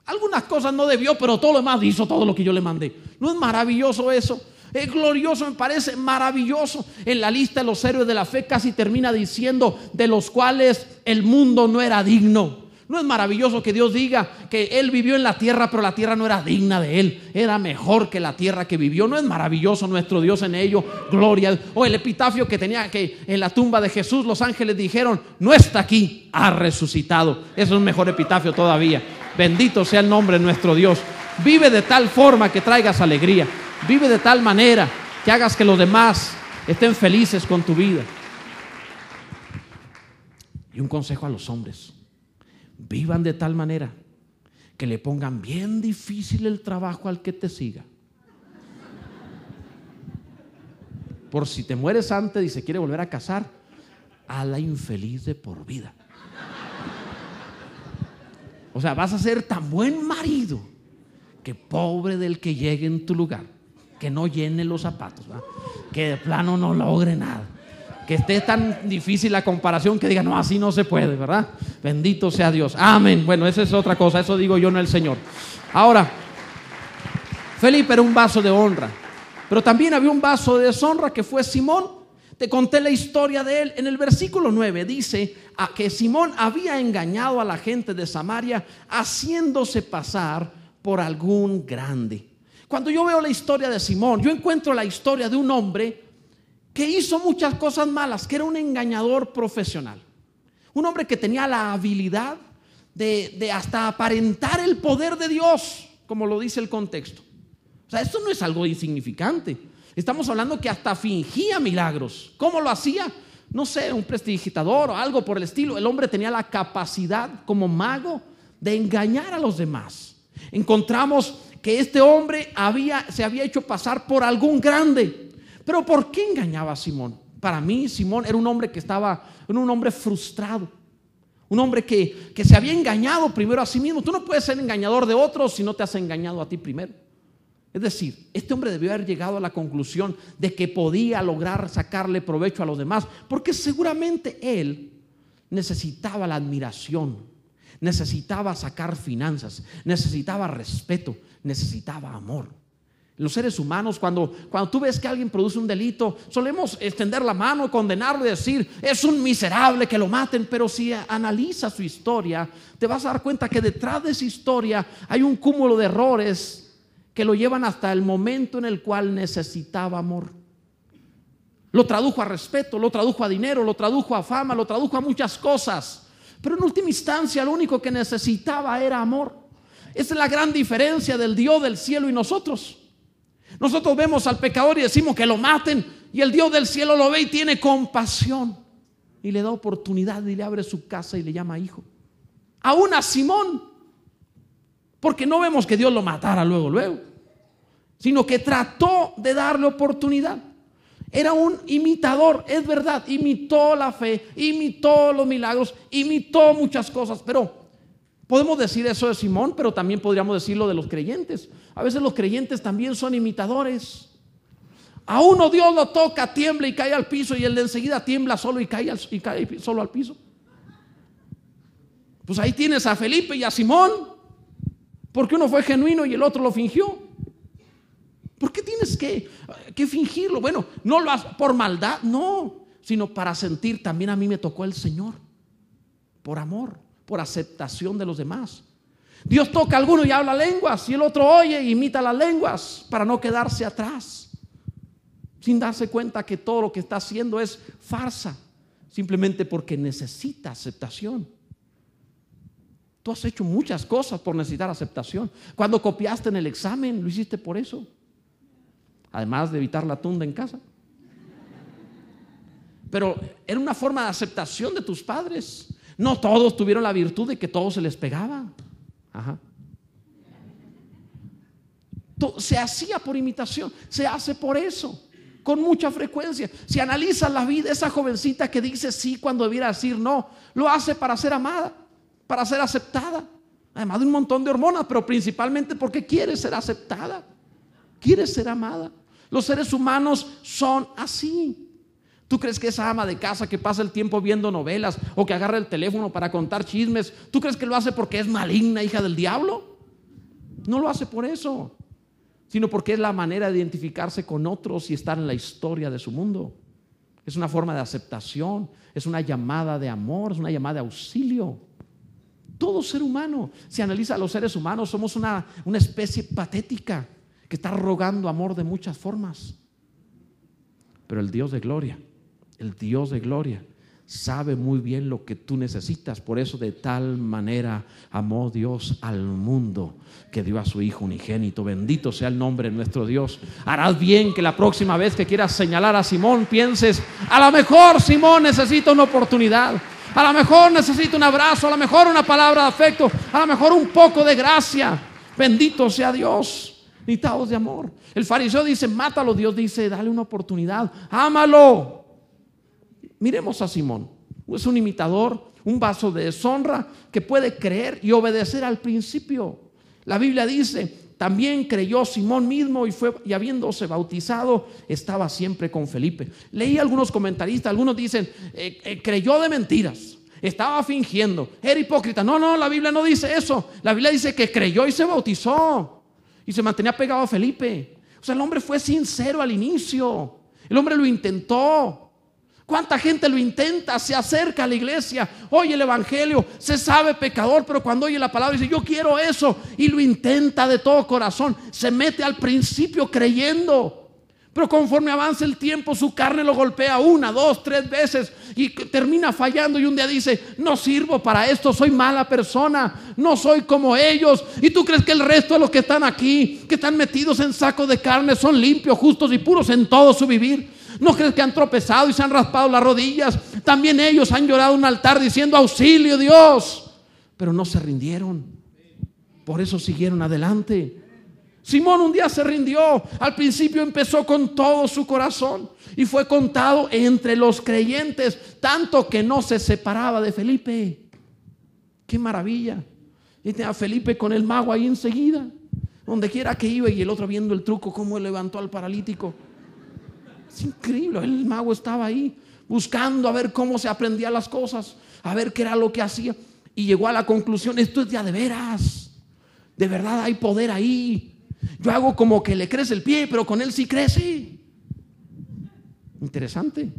Algunas cosas no debió, pero todo lo demás hizo todo lo que yo le mandé. ¿No es maravilloso eso? Es glorioso, me parece maravilloso. En la lista de los héroes de la fe casi termina diciendo: de los cuales el mundo no era digno. ¿No es maravilloso que Dios diga que Él vivió en la tierra, pero la tierra no era digna de Él? Era mejor que la tierra que vivió. ¿No es maravilloso nuestro Dios en ello? Gloria. O el epitafio que tenía, que en la tumba de Jesús los ángeles dijeron: no está aquí, ha resucitado. Eso es un mejor epitafio todavía. Bendito sea el nombre de nuestro Dios. Vive de tal forma que traigas alegría. Vive de tal manera que hagas que los demás estén felices con tu vida. Y un consejo a los hombres: vivan de tal manera que le pongan bien difícil el trabajo al que te siga. Por si te mueres antes y se quiere volver a casar, a la infeliz de por vida. O sea, vas a ser tan buen marido que pobre del que llegue en tu lugar, que no llene los zapatos, ¿verdad? Que de plano no logre nada, que esté tan difícil la comparación que diga: no, así no se puede, ¿verdad? Bendito sea Dios. Amén. Bueno, esa es otra cosa, eso digo yo, no el Señor. Ahora, Felipe era un vaso de honra, pero también había un vaso de deshonra que fue Simón. Te conté la historia de él. En el versículo 9 dice que Simón había engañado a la gente de Samaria haciéndose pasar por algún grande. Cuando yo veo la historia de Simón, yo encuentro la historia de un hombre que hizo muchas cosas malas, que era un engañador profesional. Un hombre que tenía la habilidad de hasta aparentar el poder de Dios, como lo dice el contexto. O sea, esto no es algo insignificante. Estamos hablando que hasta fingía milagros. ¿Cómo lo hacía? No sé, un prestidigitador o algo por el estilo. El hombre tenía la capacidad como mago de engañar a los demás. Encontramos que este hombre se había hecho pasar por algún grande. Pero ¿por qué engañaba a Simón? Para mí, Simón era un hombre era un hombre frustrado. Un hombre que se había engañado primero a sí mismo. Tú no puedes ser engañador de otros si no te has engañado a ti primero. Es decir, este hombre debió haber llegado a la conclusión de que podía lograr sacarle provecho a los demás, porque seguramente él necesitaba la admiración, necesitaba sacar finanzas, necesitaba respeto, necesitaba amor. Los seres humanos, cuando tú ves que alguien produce un delito, solemos extender la mano, condenarlo y decir: es un miserable, que lo maten. Pero si analizas su historia, te vas a dar cuenta que detrás de esa historia hay un cúmulo de errores que lo llevan hasta el momento en el cual necesitaba amor. Lo tradujo a respeto, lo tradujo a dinero, lo tradujo a fama, lo tradujo a muchas cosas. Pero en última instancia lo único que necesitaba era amor. Esa es la gran diferencia del Dios del cielo y nosotros. Nosotros vemos al pecador y decimos que lo maten, y el Dios del cielo lo ve y tiene compasión y le da oportunidad y le abre su casa y le llama hijo. Aún a Simón, porque no vemos que Dios lo matara luego, sino que trató de darle oportunidad. Era un imitador, es verdad, imitó la fe, imitó los milagros, imitó muchas cosas. Pero podemos decir eso de Simón, pero también podríamos decirlo de los creyentes. A veces los creyentes también son imitadores. A uno Dios lo toca, tiembla y cae al piso, y el de enseguida tiembla solo y cae solo al piso. Pues ahí tienes a Felipe y a Simón, porque uno fue genuino y el otro lo fingió. ¿Por qué tienes que fingirlo? Bueno, no lo haces por maldad, no, sino para sentir: también a mí me tocó el Señor, por amor, por aceptación de los demás. Dios toca a alguno y habla lenguas, y el otro oye e imita las lenguas para no quedarse atrás, sin darse cuenta que todo lo que está haciendo es farsa, simplemente porque necesita aceptación. Tú has hecho muchas cosas por necesitar aceptación. Cuando copiaste en el examen, lo hiciste por eso, además de evitar la tunda en casa. Pero era una forma de aceptación de tus padres. No todos tuvieron la virtud de que todo se les pegaba. Se hacía por imitación, se hace por eso, con mucha frecuencia. Si analizas la vida, esa jovencita que dice sí cuando debiera decir no, lo hace para ser amada, para ser aceptada, además de un montón de hormonas, pero principalmente porque quiere ser aceptada, quiere ser amada. Los seres humanos son así. ¿Tú crees que esa ama de casa que pasa el tiempo viendo novelas o que agarra el teléfono para contar chismes, tú crees que lo hace porque es maligna, hija del diablo? No lo hace por eso, sino porque es la manera de identificarse con otros y estar en la historia de su mundo. Es una forma de aceptación, es una llamada de amor, es una llamada de auxilio. Todo ser humano, si analiza a los seres humanos, somos una especie patética que está rogando amor de muchas formas. Pero el Dios de gloria sabe muy bien lo que tú necesitas. Por eso de tal manera amó Dios al mundo que dio a su Hijo unigénito. Bendito sea el nombre de nuestro Dios. Harás bien que la próxima vez que quieras señalar a Simón pienses: a lo mejor Simón necesita una oportunidad, a lo mejor necesita un abrazo, a lo mejor una palabra de afecto, a lo mejor un poco de gracia. Bendito sea Dios. Necesitados de amor. El fariseo dice: mátalo. Dios dice: dale una oportunidad, ámalo. Miremos a Simón. Es un imitador, un vaso de deshonra que puede creer y obedecer al principio. La Biblia dice: también creyó Simón mismo y habiéndose bautizado estaba siempre con Felipe. Leí algunos comentaristas, algunos dicen creyó de mentiras, estaba fingiendo, era hipócrita. No, la Biblia no dice eso. La Biblia dice que creyó y se bautizó y se mantenía pegado a Felipe. O sea, el hombre fue sincero al inicio. El hombre lo intentó. ¿Cuánta gente lo intenta? Se acerca a la iglesia, oye el evangelio, se sabe pecador, pero cuando oye la palabra dice: yo quiero eso, y lo intenta de todo corazón. Se mete al principio creyendo, pero conforme avanza el tiempo su carne lo golpea 1, 2, 3 veces y termina fallando, y un día dice: no sirvo para esto, soy mala persona, no soy como ellos. Y tú crees que el resto de los que están aquí, que están metidos en saco de carne, son limpios, justos y puros en todo su vivir. ¿No crees que han tropezado y se han raspado las rodillas? También ellos han llorado en un altar diciendo: auxilio Dios, pero no se rindieron. Por eso siguieron adelante. Simón un día se rindió. Al principio empezó con todo su corazón y fue contado entre los creyentes, tanto que no se separaba de Felipe. ¡Qué maravilla! Y tenía a Felipe con el mago ahí enseguida, donde quiera que iba, y el otro viendo el truco, cómo levantó al paralítico. Es increíble. El mago estaba ahí buscando a ver cómo se aprendían las cosas, a ver qué era lo que hacía, y llegó a la conclusión: esto es de veras, de verdad hay poder ahí. Yo hago como que le crece el pie, pero con él sí crece. Interesante.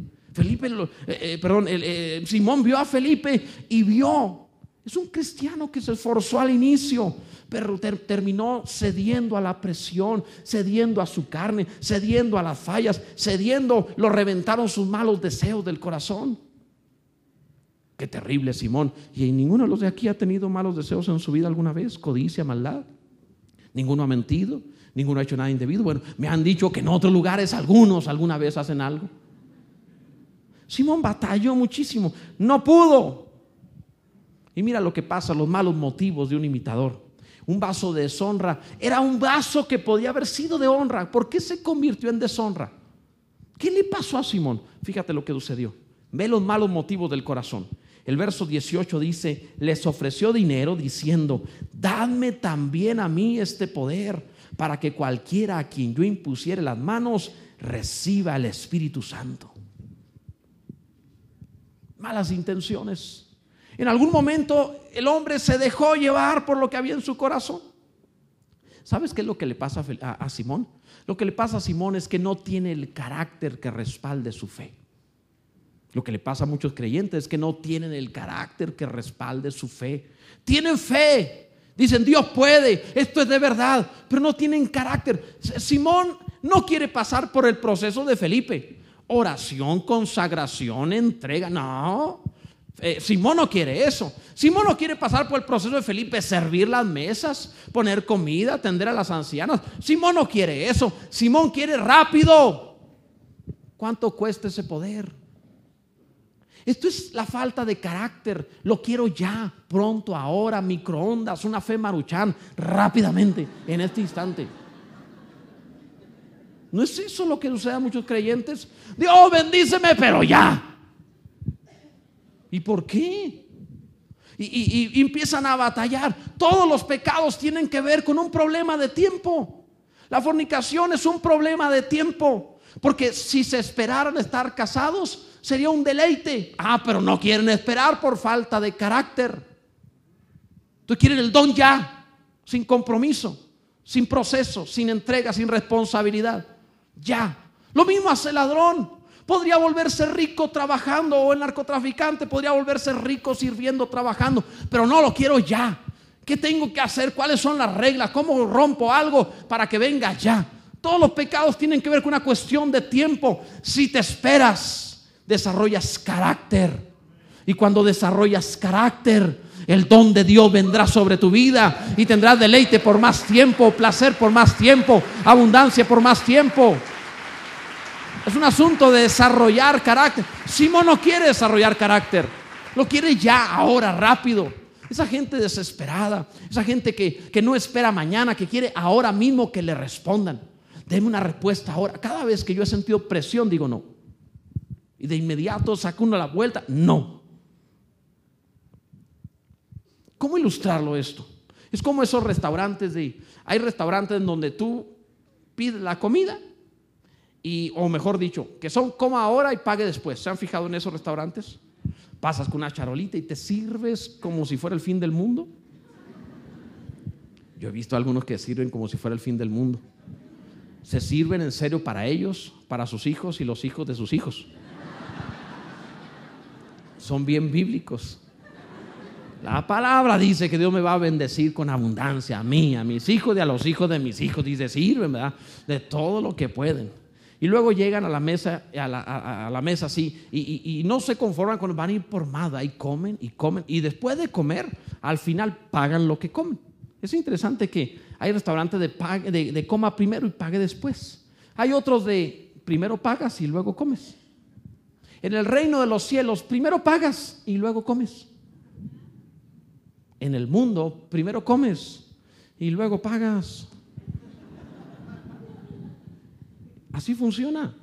Simón vio a Felipe y vio. Es un cristiano que se esforzó al inicio, pero terminó cediendo a la presión, cediendo a su carne, cediendo a las fallas, lo reventaron sus malos deseos del corazón. Qué terrible, Simón. Y ninguno de los de aquí ha tenido malos deseos en su vida alguna vez, codicia, maldad. Ninguno ha mentido, ninguno ha hecho nada indebido. Bueno, me han dicho que en otros lugares algunos alguna vez hacen algo. Simón batalló muchísimo, no pudo. Y mira lo que pasa, los malos motivos de un imitador. Un vaso de deshonra era un vaso que podía haber sido de honra. ¿Por qué se convirtió en deshonra? ¿Qué le pasó a Simón? Fíjate lo que sucedió. Ve los malos motivos del corazón. El verso 18 dice: les ofreció dinero diciendo: dadme también a mí este poder, para que cualquiera a quien yo impusiere las manos reciba el Espíritu Santo. Malas intenciones. En algún momento el hombre se dejó llevar por lo que había en su corazón. ¿Sabes qué es lo que le pasa a Simón? Lo que le pasa a Simón es que no tiene el carácter que respalde su fe. Lo que le pasa a muchos creyentes es que no tienen el carácter que respalde su fe. Tienen fe, dicen: Dios puede, esto es de verdad, pero no tienen carácter. Simón no quiere pasar por el proceso de Felipe: oración, consagración, entrega. No, Simón no quiere eso. Simón no quiere pasar por el proceso de Felipe: servir las mesas, poner comida, atender a las ancianas. Simón no quiere eso. Simón quiere rápido. ¿Cuánto cuesta ese poder? Esto es la falta de carácter. Lo quiero ya, pronto, ahora, microondas, una fe maruchan, rápidamente, en este instante. ¿No es eso lo que sucede a muchos creyentes? Dios bendíceme, pero ya. ¿Y por qué? Y empiezan a batallar. Todos los pecados tienen que ver con un problema de tiempo. La fornicación es un problema de tiempo, porque si se esperaran estar casados sería un deleite. Pero no quieren esperar por falta de carácter. Tú quieres el don ya, sin compromiso, sin proceso, sin entrega, sin responsabilidad. Ya. Lo mismo hace el ladrón. Podría volverse rico trabajando, o el narcotraficante podría volverse rico sirviendo, trabajando, pero no lo quiero ya. ¿Qué tengo que hacer? ¿Cuáles son las reglas? ¿Cómo rompo algo para que venga ya? Todos los pecados tienen que ver con una cuestión de tiempo. Si te esperas, desarrollas carácter. Y cuando desarrollas carácter, el don de Dios vendrá sobre tu vida y tendrás deleite por más tiempo, placer por más tiempo, abundancia por más tiempo. Es un asunto de desarrollar carácter. Simón no quiere desarrollar carácter, lo quiere ya, ahora, rápido. Esa gente desesperada, esa gente que no espera mañana, que quiere ahora mismo que le respondan. Deme una respuesta ahora. Cada vez que yo he sentido presión, digo no. Y de inmediato saco uno la vuelta, no. ¿Cómo ilustrarlo esto? Es como esos restaurantes hay restaurantes en donde tú pides la comida o mejor dicho, que son coma ahora y pague después. ¿Se han fijado en esos restaurantes? Pasas con una charolita y te sirves como si fuera el fin del mundo. Yo he visto a algunos que sirven como si fuera el fin del mundo. Se sirven en serio para ellos, para sus hijos y los hijos de sus hijos. Son bien bíblicos. La palabra dice que Dios me va a bendecir con abundancia, a mí, a mis hijos y a los hijos de mis hijos. Dice, sirven, ¿verdad? De todo lo que pueden. Y luego llegan a la mesa, a la mesa así, y no se conforman con van a ir por más, ahí comen y comen. Y después de comer, al final pagan lo que comen. Es interesante que hay restaurantes de coma primero y pague después. Hay otros de primero pagas y luego comes. En el reino de los cielos, primero pagas y luego comes. En el mundo, primero comes y luego pagas. Así funciona.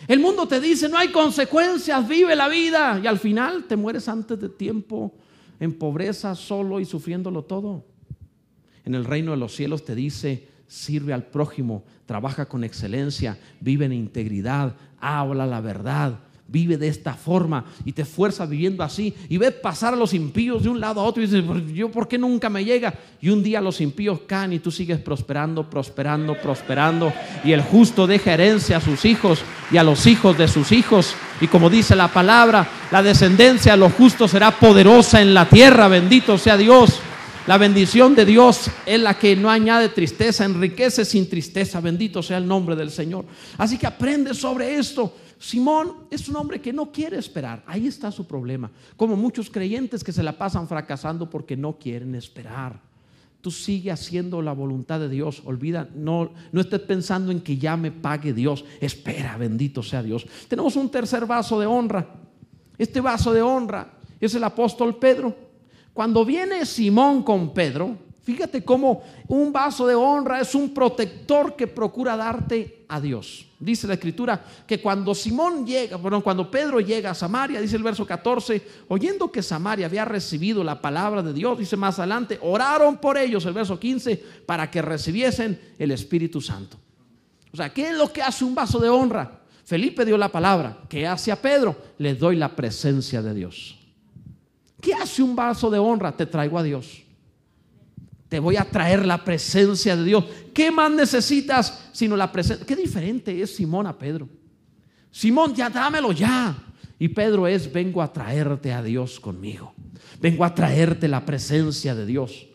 El mundo te dice, no hay consecuencias, vive la vida. Y al final te mueres antes de tiempo, en pobreza, solo y sufriéndolo todo. En el reino de los cielos te dice, sirve al prójimo, trabaja con excelencia, vive en integridad, habla la verdad. Vive de esta forma y te esfuerzas viviendo así y ves pasar a los impíos de un lado a otro y dices, ¿yo por qué nunca me llega? Y un día los impíos caen y tú sigues prosperando y el justo deja herencia a sus hijos y a los hijos de sus hijos. Y como dice la palabra, la descendencia de los justos será poderosa en la tierra. Bendito sea Dios. La bendición de Dios es la que no añade tristeza, enriquece sin tristeza. Bendito sea el nombre del Señor. Así que aprende sobre esto. Simón es un hombre que no quiere esperar. Ahí está su problema. Como muchos creyentes que se la pasan fracasando porque no quieren esperar. Tú sigue haciendo la voluntad de Dios. Olvida, no estés pensando en que ya me pague Dios. Espera, bendito sea Dios. Tenemos un tercer vaso de honra. Este vaso de honra es el apóstol Pedro. Cuando viene Simón con Pedro, fíjate cómo un vaso de honra es un protector que procura darte a Dios. Dice la escritura que cuando Pedro llega a Samaria, dice el verso 14, oyendo que Samaria había recibido la palabra de Dios, dice más adelante, oraron por ellos, el verso 15, para que recibiesen el Espíritu Santo. O sea, ¿qué es lo que hace un vaso de honra? Felipe dio la palabra. ¿Qué hace a Pedro? Le doy la presencia de Dios. ¿Qué hace un vaso de honra? Te traigo a Dios. Te voy a traer la presencia de Dios. ¿Qué más necesitas sino la presencia? Qué diferente es Simón a Pedro. Simón, ya dámelo ya. Y Pedro es, vengo a traerte a Dios conmigo. Vengo a traerte la presencia de Dios.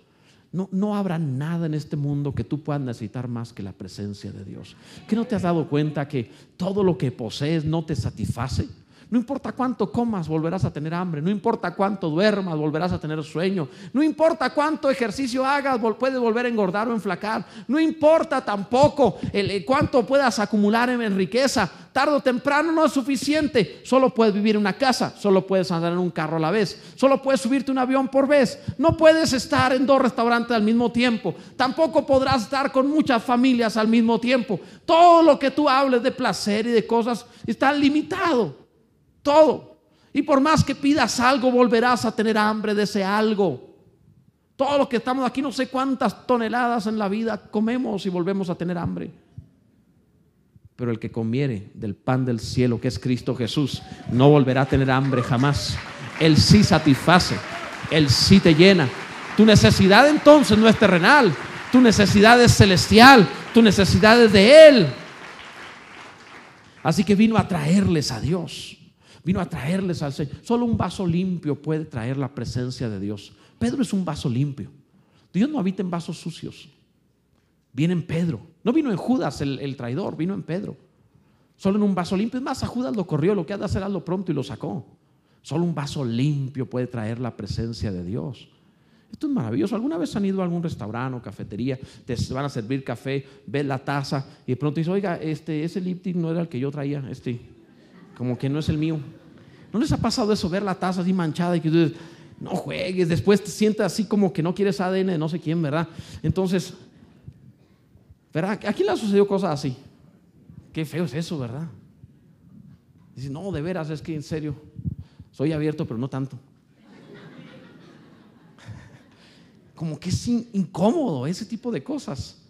No habrá nada en este mundo que tú puedas necesitar más que la presencia de Dios. ¿Qué no te has dado cuenta que todo lo que posees no te satisface? No importa cuánto comas, volverás a tener hambre. No importa cuánto duermas, volverás a tener sueño. No importa cuánto ejercicio hagas, puedes volver a engordar o enflacar. No importa tampoco cuánto puedas acumular en riqueza. Tarde o temprano no es suficiente. Solo puedes vivir en una casa, solo puedes andar en un carro a la vez, solo puedes subirte un avión por vez. No puedes estar en 2 restaurantes al mismo tiempo. Tampoco podrás estar con muchas familias al mismo tiempo. Todo lo que tú hables de placer y de cosas está limitado. Todo. Y por más que pidas algo, volverás a tener hambre de ese algo. Todos los que estamos aquí, no sé cuántas toneladas en la vida comemos y volvemos a tener hambre. Pero el que comiere del pan del cielo, que es Cristo Jesús, no volverá a tener hambre jamás. Él sí satisface, Él sí te llena. Tu necesidad entonces no es terrenal, tu necesidad es celestial, tu necesidad es de Él. Así que vino a traerles a Dios, vino a traerles al Señor. Solo un vaso limpio puede traer la presencia de Dios. Pedro es un vaso limpio. Dios no habita en vasos sucios. Viene en Pedro. No vino en Judas el traidor, vino en Pedro. Solo en un vaso limpio. Es más, a Judas lo corrió, lo que ha de hacer hazlo pronto, y lo sacó. Solo un vaso limpio puede traer la presencia de Dios. Esto es maravilloso. ¿Alguna vez han ido a algún restaurante o cafetería? Te van a servir café, ves la taza y de pronto dices, oiga, ese Lipton no era el que yo traía, como que no es el mío. ¿No les ha pasado eso, ver la taza así manchada y que tú dices, no juegues? Después te sientes así como que no quieres ADN de no sé quién, ¿verdad? Entonces, ¿verdad? ¿A quién le ha sucedido cosas así? Qué feo es eso, ¿verdad? Dices, no, de veras, es que en serio, soy abierto, pero no tanto. Como que es incómodo ese tipo de cosas.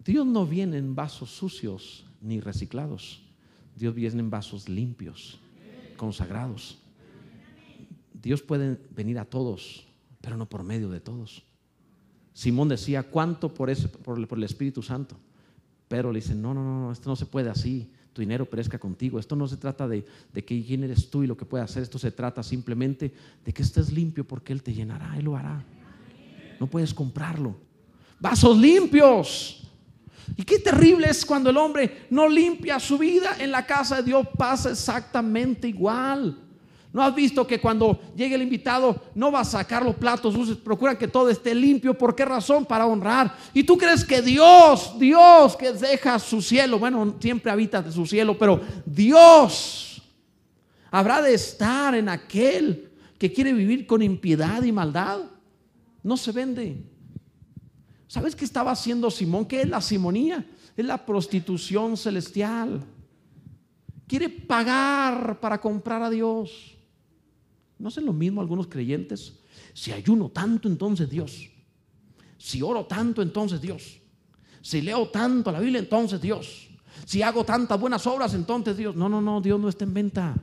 Dios no viene en vasos sucios ni reciclados. Dios viene en vasos limpios, consagrados. Dios puede venir a todos, pero no por medio de todos. Simón decía, ¿cuánto por el Espíritu Santo? Pedro le dice, no, esto no se puede así. Tu dinero perezca contigo. Esto no se trata de quién eres tú y lo que puedes hacer. Esto se trata simplemente de que estés limpio, porque Él te llenará, Él lo hará. No puedes comprarlo. Vasos limpios. Y qué terrible es cuando el hombre no limpia su vida. En la casa de Dios pasa exactamente igual. ¿No has visto que cuando llegue el invitado no va a sacar los platos sucios? Procura que todo esté limpio. ¿Por qué razón? Para honrar. Y tú crees que Dios que deja su cielo, bueno, siempre habita de su cielo, pero Dios habrá de estar en aquel que quiere vivir con impiedad y maldad. No se vende. ¿Sabes qué estaba haciendo Simón? ¿Qué es la simonía? Es la prostitución celestial. Quiere pagar para comprar a Dios. ¿No hacen lo mismo algunos creyentes? Si ayuno tanto, entonces Dios. Si oro tanto, entonces Dios. Si leo tanto la Biblia, entonces Dios. Si hago tantas buenas obras, entonces Dios. No, Dios no está en venta.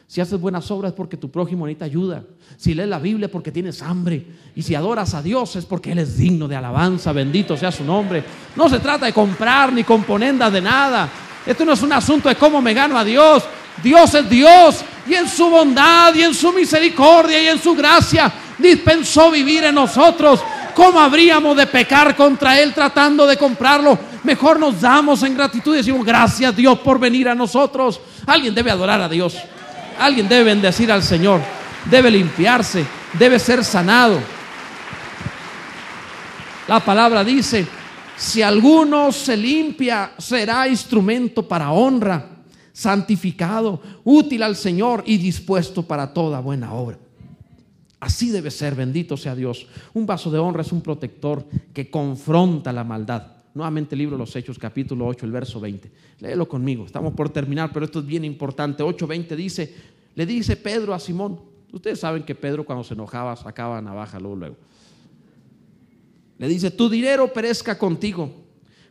Si haces buenas obras es porque tu prójimo necesita ayuda. Si lees la Biblia es porque tienes hambre. Y si adoras a Dios es porque Él es digno de alabanza. Bendito sea su nombre. No se trata de comprar ni componendas de nada. Esto no es un asunto de cómo me gano a Dios. Dios es Dios, y en su bondad y en su misericordia y en su gracia dispensó vivir en nosotros. ¿Cómo habríamos de pecar contra Él tratando de comprarlo? Mejor nos damos en gratitud y decimos, gracias Dios por venir a nosotros. Alguien debe adorar a Dios. Alguien debe bendecir al Señor. Debe limpiarse, debe ser sanado. La palabra dice, si alguno se limpia, será instrumento para honra, santificado, útil al Señor y dispuesto para toda buena obra. Así debe ser, bendito sea Dios. Un vaso de honra es un protector que confronta la maldad. Nuevamente el libro de los Hechos, capítulo 8, el verso 20. Léelo conmigo, estamos por terminar, pero esto es bien importante. 8:20 dice, le dice Pedro a Simón. Ustedes saben que Pedro cuando se enojaba sacaba navaja luego. Le dice, tu dinero perezca contigo,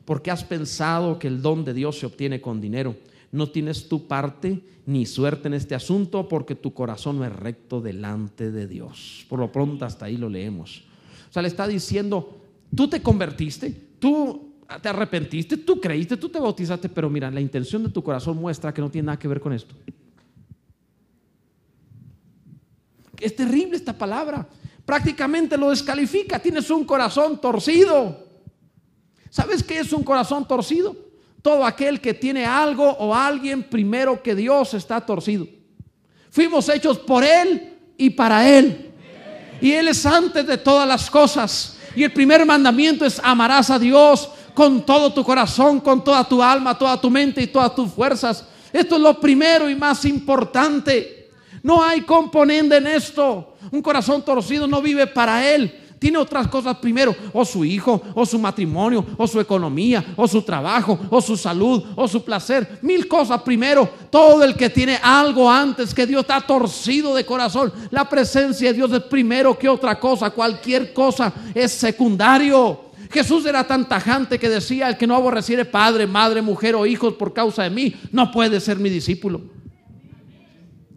porque has pensado que el don de Dios se obtiene con dinero. No tienes tu parte ni suerte en este asunto, porque tu corazón no es recto delante de Dios. Por lo pronto hasta ahí lo leemos. O sea, le está diciendo, tú te convertiste, tú te arrepentiste, tú creíste, tú te bautizaste, pero mira, la intención de tu corazón muestra que no tiene nada que ver con esto. Es terrible esta palabra. Prácticamente lo descalifica. Tienes un corazón torcido. ¿Sabes qué es un corazón torcido? Todo aquel que tiene algo o alguien primero que Dios está torcido. Fuimos hechos por Él y para Él. Y Él es antes de todas las cosas. Y el primer mandamiento es: amarás a Dios con todo tu corazón, con toda tu alma, toda tu mente y todas tus fuerzas. Esto es lo primero y más importante. No hay componente en esto. Un corazón torcido no vive para Él. Tiene otras cosas primero, o su hijo, o su matrimonio, o su economía, o su trabajo, o su salud, o su placer. 1000 cosas primero. Todo el que tiene algo antes que Dios está torcido de corazón. La presencia de Dios es primero que otra cosa. Cualquier cosa es secundario. Jesús era tan tajante que decía: el que no aborreciere padre, madre, mujer o hijos por causa de mí, no puede ser mi discípulo.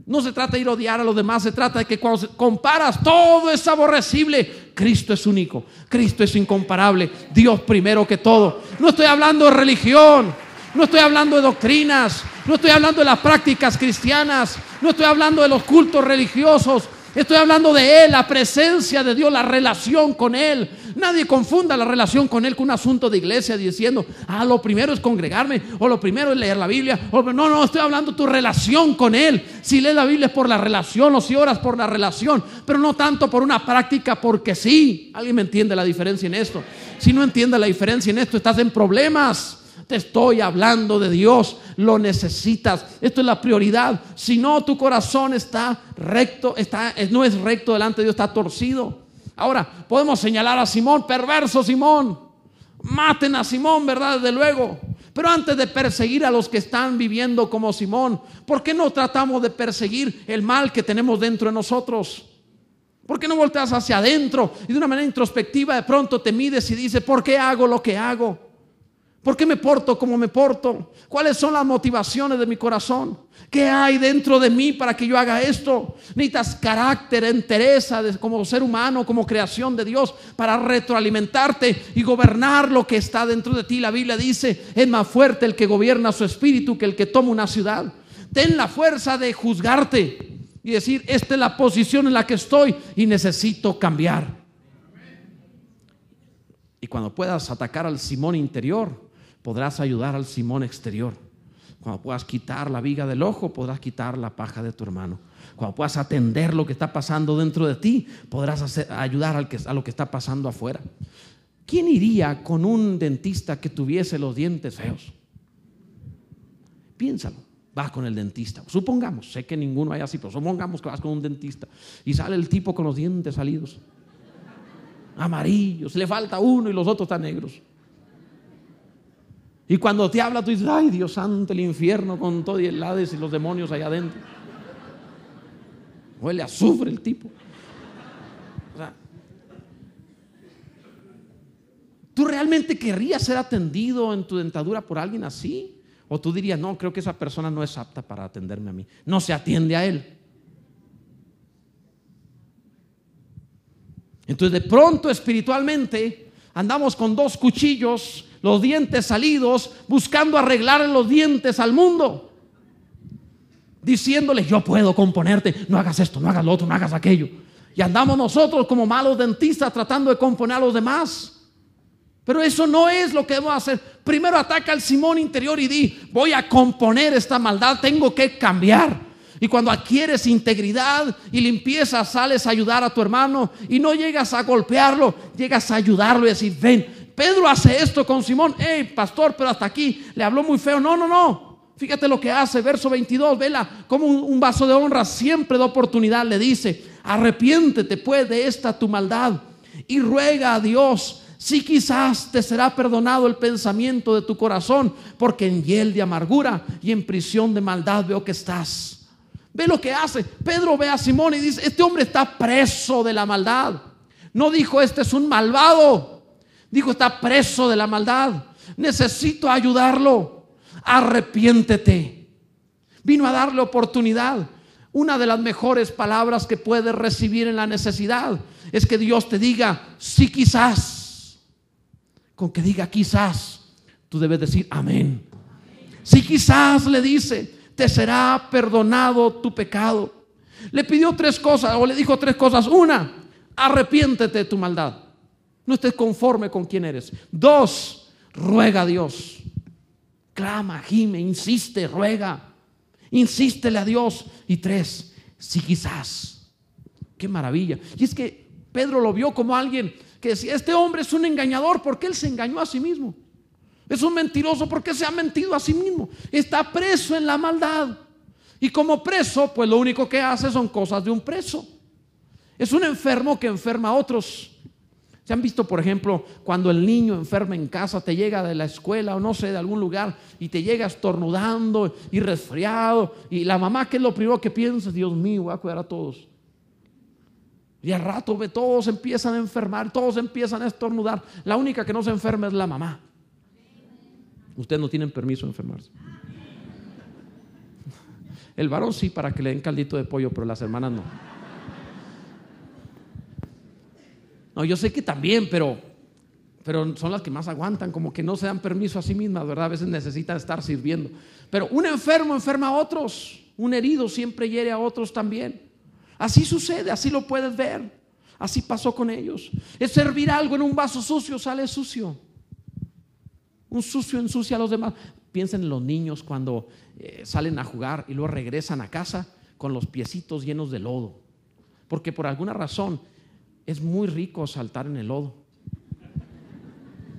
No se trata de ir a odiar a los demás, se trata de que cuando comparas, todo es aborrecible. Cristo es único, Cristo es incomparable, Dios primero que todo. No estoy hablando de religión, No estoy hablando de doctrinas, no estoy hablando de las prácticas cristianas, no estoy hablando de los cultos religiosos. Estoy hablando de Él, la presencia de Dios, la relación con Él. Nadie confunda la relación con Él con un asunto de iglesia diciendo, lo primero es congregarme, o lo primero es leer la Biblia. No, estoy hablando de tu relación con Él. Si lees la Biblia es por la relación, o si oras por la relación, pero no tanto por una práctica porque sí. ¿Alguien me entiende la diferencia en esto? Si no entiende la diferencia en esto, estás en problemas. Te estoy hablando de Dios, lo necesitas. Esto es la prioridad. Si no, tu corazón está recto, no es recto delante de Dios, está torcido. Ahora, podemos señalar a Simón, perverso Simón. Maten a Simón, ¿verdad? Desde luego. Pero antes de perseguir a los que están viviendo como Simón, ¿por qué no tratamos de perseguir el mal que tenemos dentro de nosotros? ¿Por qué no volteas hacia adentro y de una manera introspectiva de pronto te mides y dices, ¿por qué hago lo que hago? ¿Por qué me porto como me porto? ¿Cuáles son las motivaciones de mi corazón? ¿Qué hay dentro de mí para que yo haga esto? Necesitas carácter, entereza como ser humano, como creación de Dios, para retroalimentarte y gobernar lo que está dentro de ti. La Biblia dice, es más fuerte el que gobierna su espíritu que el que toma una ciudad. Ten la fuerza de juzgarte y decir, esta es la posición en la que estoy y necesito cambiar. Y cuando puedas atacar al Simón interior, podrás ayudar al Simón exterior. Cuando puedas quitar la viga del ojo, podrás quitar la paja de tu hermano. Cuando puedas atender lo que está pasando dentro de ti, podrás ayudar a lo que está pasando afuera. ¿Quién iría con un dentista que tuviese los dientes feos? Piénsalo. Vas con el dentista. Supongamos, sé que ninguno hay así, pero supongamos que vas con un dentista y sale el tipo con los dientes salidos, amarillos, le falta uno y los otros están negros. Y cuando te habla, tú dices, ay Dios santo, el infierno con todo y el Hades y los demonios allá adentro. Huele a azufre el tipo. O sea, ¿tú realmente querrías ser atendido en tu dentadura por alguien así? O tú dirías, no, creo que esa persona no es apta para atenderme a mí. No se atiende a él. Entonces de pronto espiritualmente andamos con dos cuchillos, los dientes salidos, buscando arreglar los dientes al mundo, diciéndole, yo puedo componerte, no hagas esto, no hagas lo otro, no hagas aquello. Y andamos nosotros como malos dentistas tratando de componer a los demás. Pero eso no es lo que debemos hacer. Primero ataca al Simón interior y di, voy a componer esta maldad, tengo que cambiar. Y cuando adquieres integridad y limpieza, sales a ayudar a tu hermano y no llegas a golpearlo, llegas a ayudarlo y decir, ven, Pedro hace esto con Simón. Pastor, pero hasta aquí le habló muy feo. No. Fíjate lo que hace, verso 22, vela como un vaso de honra siempre da oportunidad. Le dice, arrepiéntete pues de esta tu maldad y ruega a Dios si quizás te será perdonado el pensamiento de tu corazón, porque en hiel de amargura y en prisión de maldad veo que estás. Ve lo que hace. Pedro ve a Simón y dice, este hombre está preso de la maldad. No dijo, este es un malvado. Dijo, está preso de la maldad. Necesito ayudarlo. Arrepiéntete. Vino a darle oportunidad. Una de las mejores palabras que puedes recibir en la necesidad es que Dios te diga, sí, quizás. Con que diga quizás, tú debes decir amén. Si quizás, le dice, te será perdonado tu pecado. Le pidió tres cosas, o le dijo tres cosas. Una, arrepiéntete de tu maldad. No estés conforme con quien eres. Dos, ruega a Dios. Clama, gime, insiste, ruega. Insístele a Dios. Y tres, si quizás. Qué maravilla. Y es que Pedro lo vio como alguien que decía, este hombre es un engañador porque él se engañó a sí mismo. Es un mentiroso porque se ha mentido a sí mismo. Está preso en la maldad. Y como preso, pues lo único que hace son cosas de un preso. Es un enfermo que enferma a otros. ¿Se han visto, por ejemplo, cuando el niño enferma en casa, te llega de la escuela o no sé, de algún lugar, y te llega estornudando y resfriado, y la mamá, ¿qué es lo primero que piensa? Dios mío, voy a cuidar a todos. Y al rato todos empiezan a enfermar, todos empiezan a estornudar. La única que no se enferma es la mamá. Ustedes no tienen permiso de enfermarse. El varón sí, para que le den caldito de pollo, pero las hermanas no. No, yo sé que también, pero pero son las que más aguantan, como que no se dan permiso a sí mismas, ¿verdad? A veces necesitan estar sirviendo. Pero un enfermo enferma a otros, un herido siempre hiere a otros también. Así sucede, así lo puedes ver. Así pasó con ellos. Es servir algo en un vaso sucio, sale sucio. Un sucio ensucia a los demás. Piensen en los niños cuando salen a jugar y luego regresan a casa con los piecitos llenos de lodo, porque por alguna razón es muy rico saltar en el lodo.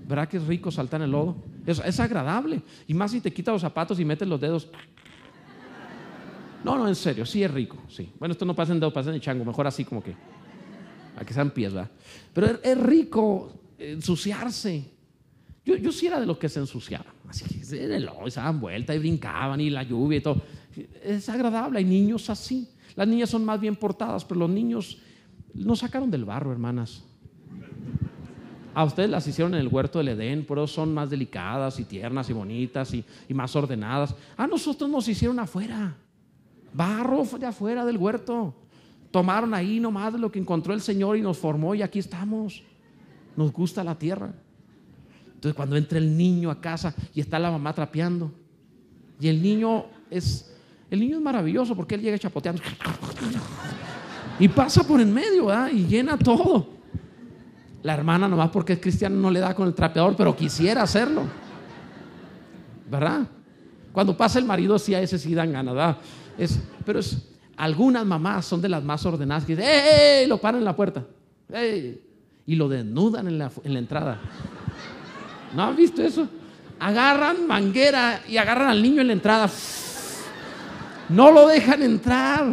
¿Verdad que es rico saltar en el lodo? Es agradable, y más si te quitas los zapatos y metes los dedos. No, en serio, sí es rico, sí. Bueno, esto no pasa en dedos, pasa en el chango, mejor así como que a que sean pies, ¿verdad? Pero es rico ensuciarse. Yo sí era de los que se ensuciaban, así que en el lodo, se daban vueltas y brincaban, y la lluvia y todo. Es agradable, hay niños así. Las niñas son más bien portadas, pero los niños nos sacaron del barro, hermanas. A ustedes las hicieron en el huerto del Edén, por eso son más delicadas y tiernas y bonitas y más ordenadas. A nosotros nos hicieron afuera, barro de afuera del huerto. Tomaron ahí nomás de lo que encontró el Señor y nos formó, y aquí estamos. Nos gusta la tierra. Entonces cuando entra el niño a casa y está la mamá trapeando, y el niño es maravilloso, porque él llega chapoteando y pasa por en medio, ¿verdad? Y llena todo. La hermana, nomás porque es cristiana, no le da con el trapeador, pero quisiera hacerlo, ¿verdad? Cuando pasa el marido, sí, a ese sí dan ganas, ¿verdad? Algunas mamás son de las más ordenadas, que dicen, ¡ey! Lo paran en la puerta, ¡ey! Y lo desnudan en la entrada. ¿No has visto eso? Agarran manguera y agarran al niño en la entrada. No lo dejan entrar.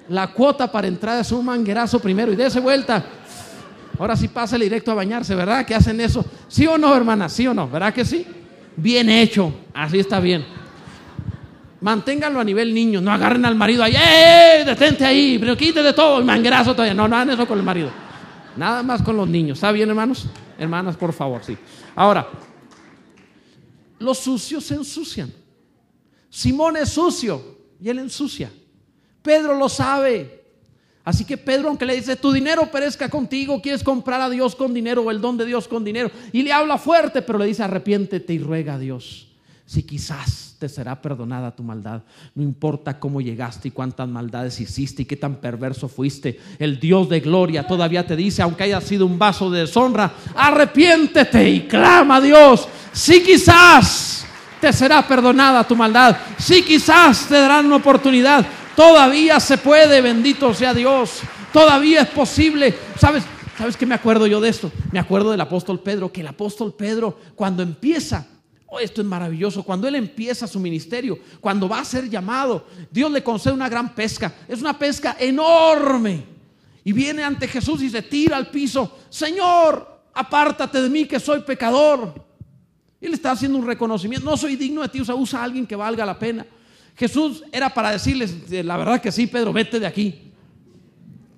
La cuota para entrar es un manguerazo primero y dése vuelta. Ahora sí pásale directo a bañarse, ¿verdad? Que hacen eso. ¿Sí o no, hermana? ¿Sí o no? ¿Verdad que sí? Bien hecho, así está bien. Manténganlo a nivel niño. No agarren al marido ahí, ¡eh! Detente ahí, pero quítete todo, el manguerazo todavía. No hagan eso con el marido. Nada más con los niños. ¿Está bien, hermanos? Hermanas, por favor, sí. Ahora, los sucios se ensucian. Simón es sucio y él ensucia. Pedro lo sabe. Así que Pedro, aunque le dice, tu dinero perezca contigo, quieres comprar a Dios con dinero o el don de Dios con dinero, y le habla fuerte, pero le dice, arrepiéntete y ruega a Dios, si quizás te será perdonada tu maldad. No importa cómo llegaste y cuántas maldades hiciste y qué tan perverso fuiste, el Dios de gloria todavía te dice, aunque haya sido un vaso de deshonra, arrepiéntete y clama a Dios, si quizás te será perdonada tu maldad, si quizás te darán una oportunidad. Todavía se puede, bendito sea Dios. Todavía es posible. ¿Sabes qué me acuerdo yo de esto? Me acuerdo del apóstol Pedro, que el apóstol Pedro cuando empieza, esto es maravilloso, cuando él empieza su ministerio, cuando va a ser llamado, Dios le concede una gran pesca. Es una pesca enorme. Y viene ante Jesús y se tira al piso. Señor, apártate de mí que soy pecador. Y le está haciendo un reconocimiento. No soy digno de ti, usa a alguien que valga la pena. Jesús era para decirles, la verdad que sí, Pedro, vete de aquí.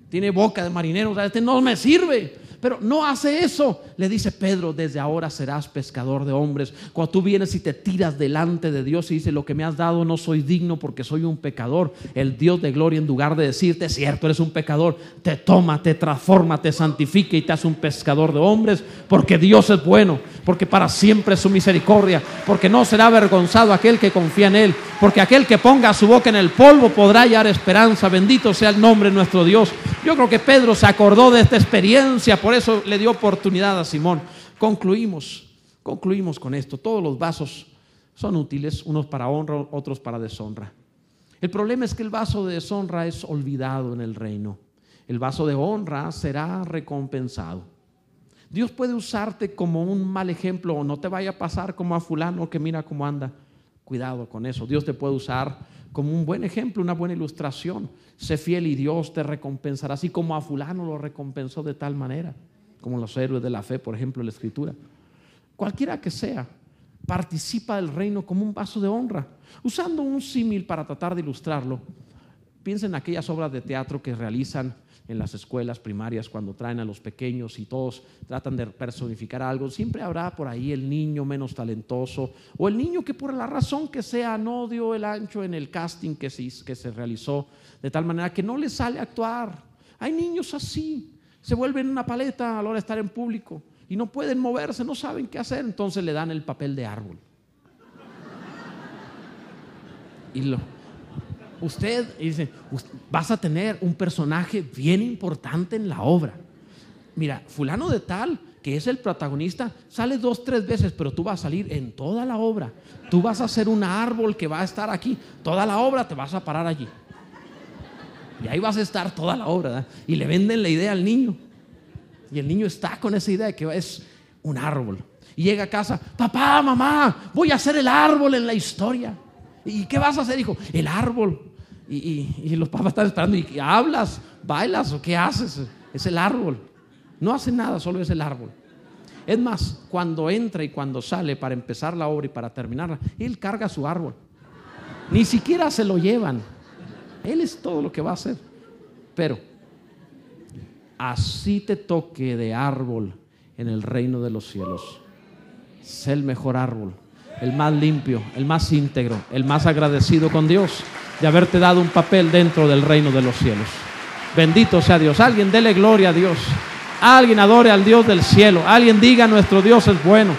Tiene boca de marinero, o sea, este no me sirve. Pero no hace eso. Le dice, Pedro, desde ahora serás pescador de hombres. Cuando tú vienes y te tiras delante de Dios y dices, lo que me has dado no soy digno porque soy un pecador, el Dios de gloria, en lugar de decirte, cierto, eres un pecador, te toma, te transforma, te santifica y te hace un pescador de hombres, porque Dios es bueno, porque para siempre es su misericordia, porque no será avergonzado aquel que confía en él, porque aquel que ponga su boca en el polvo podrá hallar esperanza. Bendito sea el nombre de nuestro Dios. Yo creo que Pedro se acordó de esta experiencia, por eso le dio oportunidad a Simón. Concluimos con esto. Todos los vasos son útiles, unos para honra, otros para deshonra. El problema es que el vaso de deshonra es olvidado en el reino. El vaso de honra será recompensado. Dios puede usarte como un mal ejemplo, o no te vaya a pasar como a fulano que mira cómo anda. Cuidado con eso. Dios te puede usar como un buen ejemplo, una buena ilustración. Sé fiel y Dios te recompensará, así como a fulano lo recompensó de tal manera, como los héroes de la fe, por ejemplo, en la Escritura. Cualquiera que sea, participa del reino como un vaso de honra. Usando un símil para tratar de ilustrarlo, piensa en aquellas obras de teatro que realizan en las escuelas primarias cuando traen a los pequeños y todos tratan de personificar algo. Siempre habrá por ahí el niño menos talentoso o el niño que por la razón que sea no dio el ancho en el casting que se realizó, de tal manera que no le sale a actuar. Hay niños así, se vuelven una paleta a la hora de estar en público y no pueden moverse, no saben qué hacer, entonces le dan el papel de árbol. Y usted dice, vas a tener un personaje bien importante en la obra. Mira, fulano de tal, que es el protagonista, sale 2, 3 veces, pero tú vas a salir en toda la obra. Tú vas a ser un árbol que va a estar aquí. Toda la obra te vas a parar allí. Y ahí vas a estar toda la obra, ¿verdad? Y le venden la idea al niño. Y el niño está con esa idea de que es un árbol. Y llega a casa, papá, mamá, voy a ser el árbol en la historia. ¿Y qué vas a hacer, hijo? El árbol. Y los papás están esperando. ¿Y hablas? ¿Bailas? ¿O qué haces? Es el árbol. No hace nada, solo es el árbol. Es más, cuando entra y cuando sale para empezar la obra y para terminarla, él carga su árbol. Ni siquiera se lo llevan. Él es todo lo que va a hacer. Pero así te toque de árbol en el reino de los cielos. Sé el mejor árbol, el más limpio, el más íntegro, el más agradecido con Dios de haberte dado un papel dentro del reino de los cielos. Bendito sea Dios. Alguien dele gloria a Dios. Alguien adore al Dios del cielo. Alguien diga: nuestro Dios es bueno.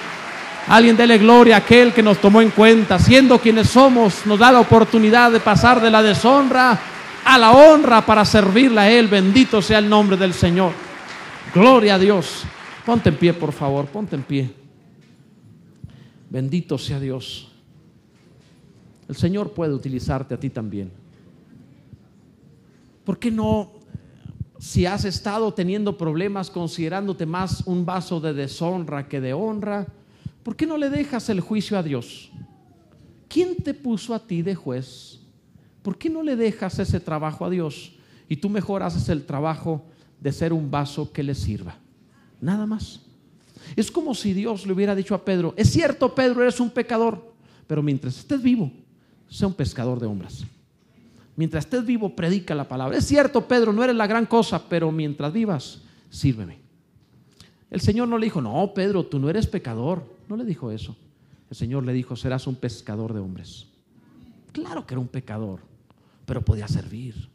Alguien dele gloria a aquel que nos tomó en cuenta, siendo quienes somos, nos da la oportunidad de pasar de la deshonra a la honra para servirle a Él. Bendito sea el nombre del Señor. Gloria a Dios. Ponte en pie, por favor, ponte en pie. Bendito sea Dios. El Señor puede utilizarte a ti también. ¿Por qué no, si has estado teniendo problemas considerándote más un vaso de deshonra que de honra, por qué no le dejas el juicio a Dios? ¿Quién te puso a ti de juez? ¿Por qué no le dejas ese trabajo a Dios y tú mejor haces el trabajo de ser un vaso que le sirva? Nada más. Es como si Dios le hubiera dicho a Pedro: es cierto, Pedro, eres un pecador, pero mientras estés vivo, sé un pescador de hombres. Mientras estés vivo, predica la palabra. Es cierto, Pedro, no eres la gran cosa, pero mientras vivas, sírveme. El Señor no le dijo: no, Pedro, tú no eres pecador. No le dijo eso. El Señor le dijo: serás un pescador de hombres. Claro que era un pecador, pero podía servir.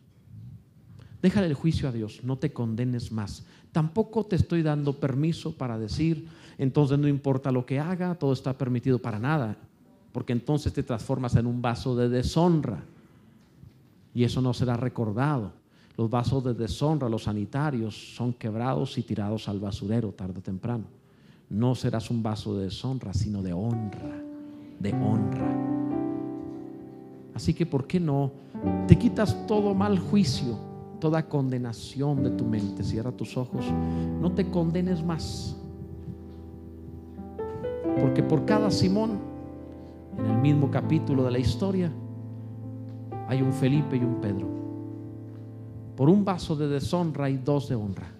Déjale el juicio a Dios, no te condenes más. Tampoco te estoy dando permiso para decir: entonces no importa lo que haga, todo está permitido, para nada, porque entonces te transformas en un vaso de deshonra y eso no será recordado. Los vasos de deshonra, los sanitarios, son quebrados y tirados al basurero tarde o temprano. No serás un vaso de deshonra, sino de honra, de honra. Así que ¿por qué no te quitas todo mal juicio, toda condenación de tu mente? Cierra tus ojos, no te condenes más, porque por cada Simón, en el mismo capítulo de la historia, hay un Felipe y un Pedro. Por un vaso de deshonra hay 2 de honra.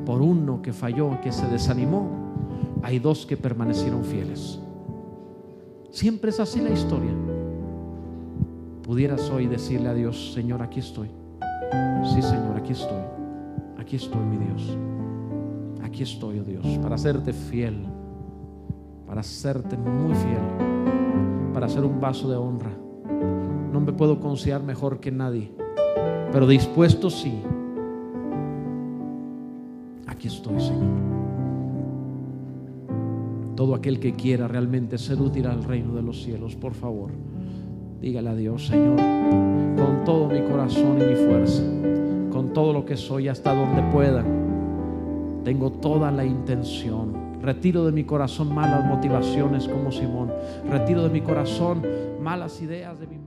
Por uno que falló, que se desanimó, hay 2 que permanecieron fieles. Siempre es así la historia. Pudieras hoy decirle a Dios: Señor, aquí estoy. Sí, Señor, aquí estoy. Aquí estoy, mi Dios. Aquí estoy, oh Dios, para serte fiel, para serte muy fiel, para ser un vaso de honra. No me puedo considerar mejor que nadie, pero dispuesto sí. Aquí estoy, Señor. Todo aquel que quiera realmente ser útil al reino de los cielos, por favor, dígale a Dios: Señor, con todo mi corazón y mi fuerza, con todo lo que soy, hasta donde pueda, tengo toda la intención. Retiro de mi corazón malas motivaciones como Simón. Retiro de mi corazón malas ideas de mi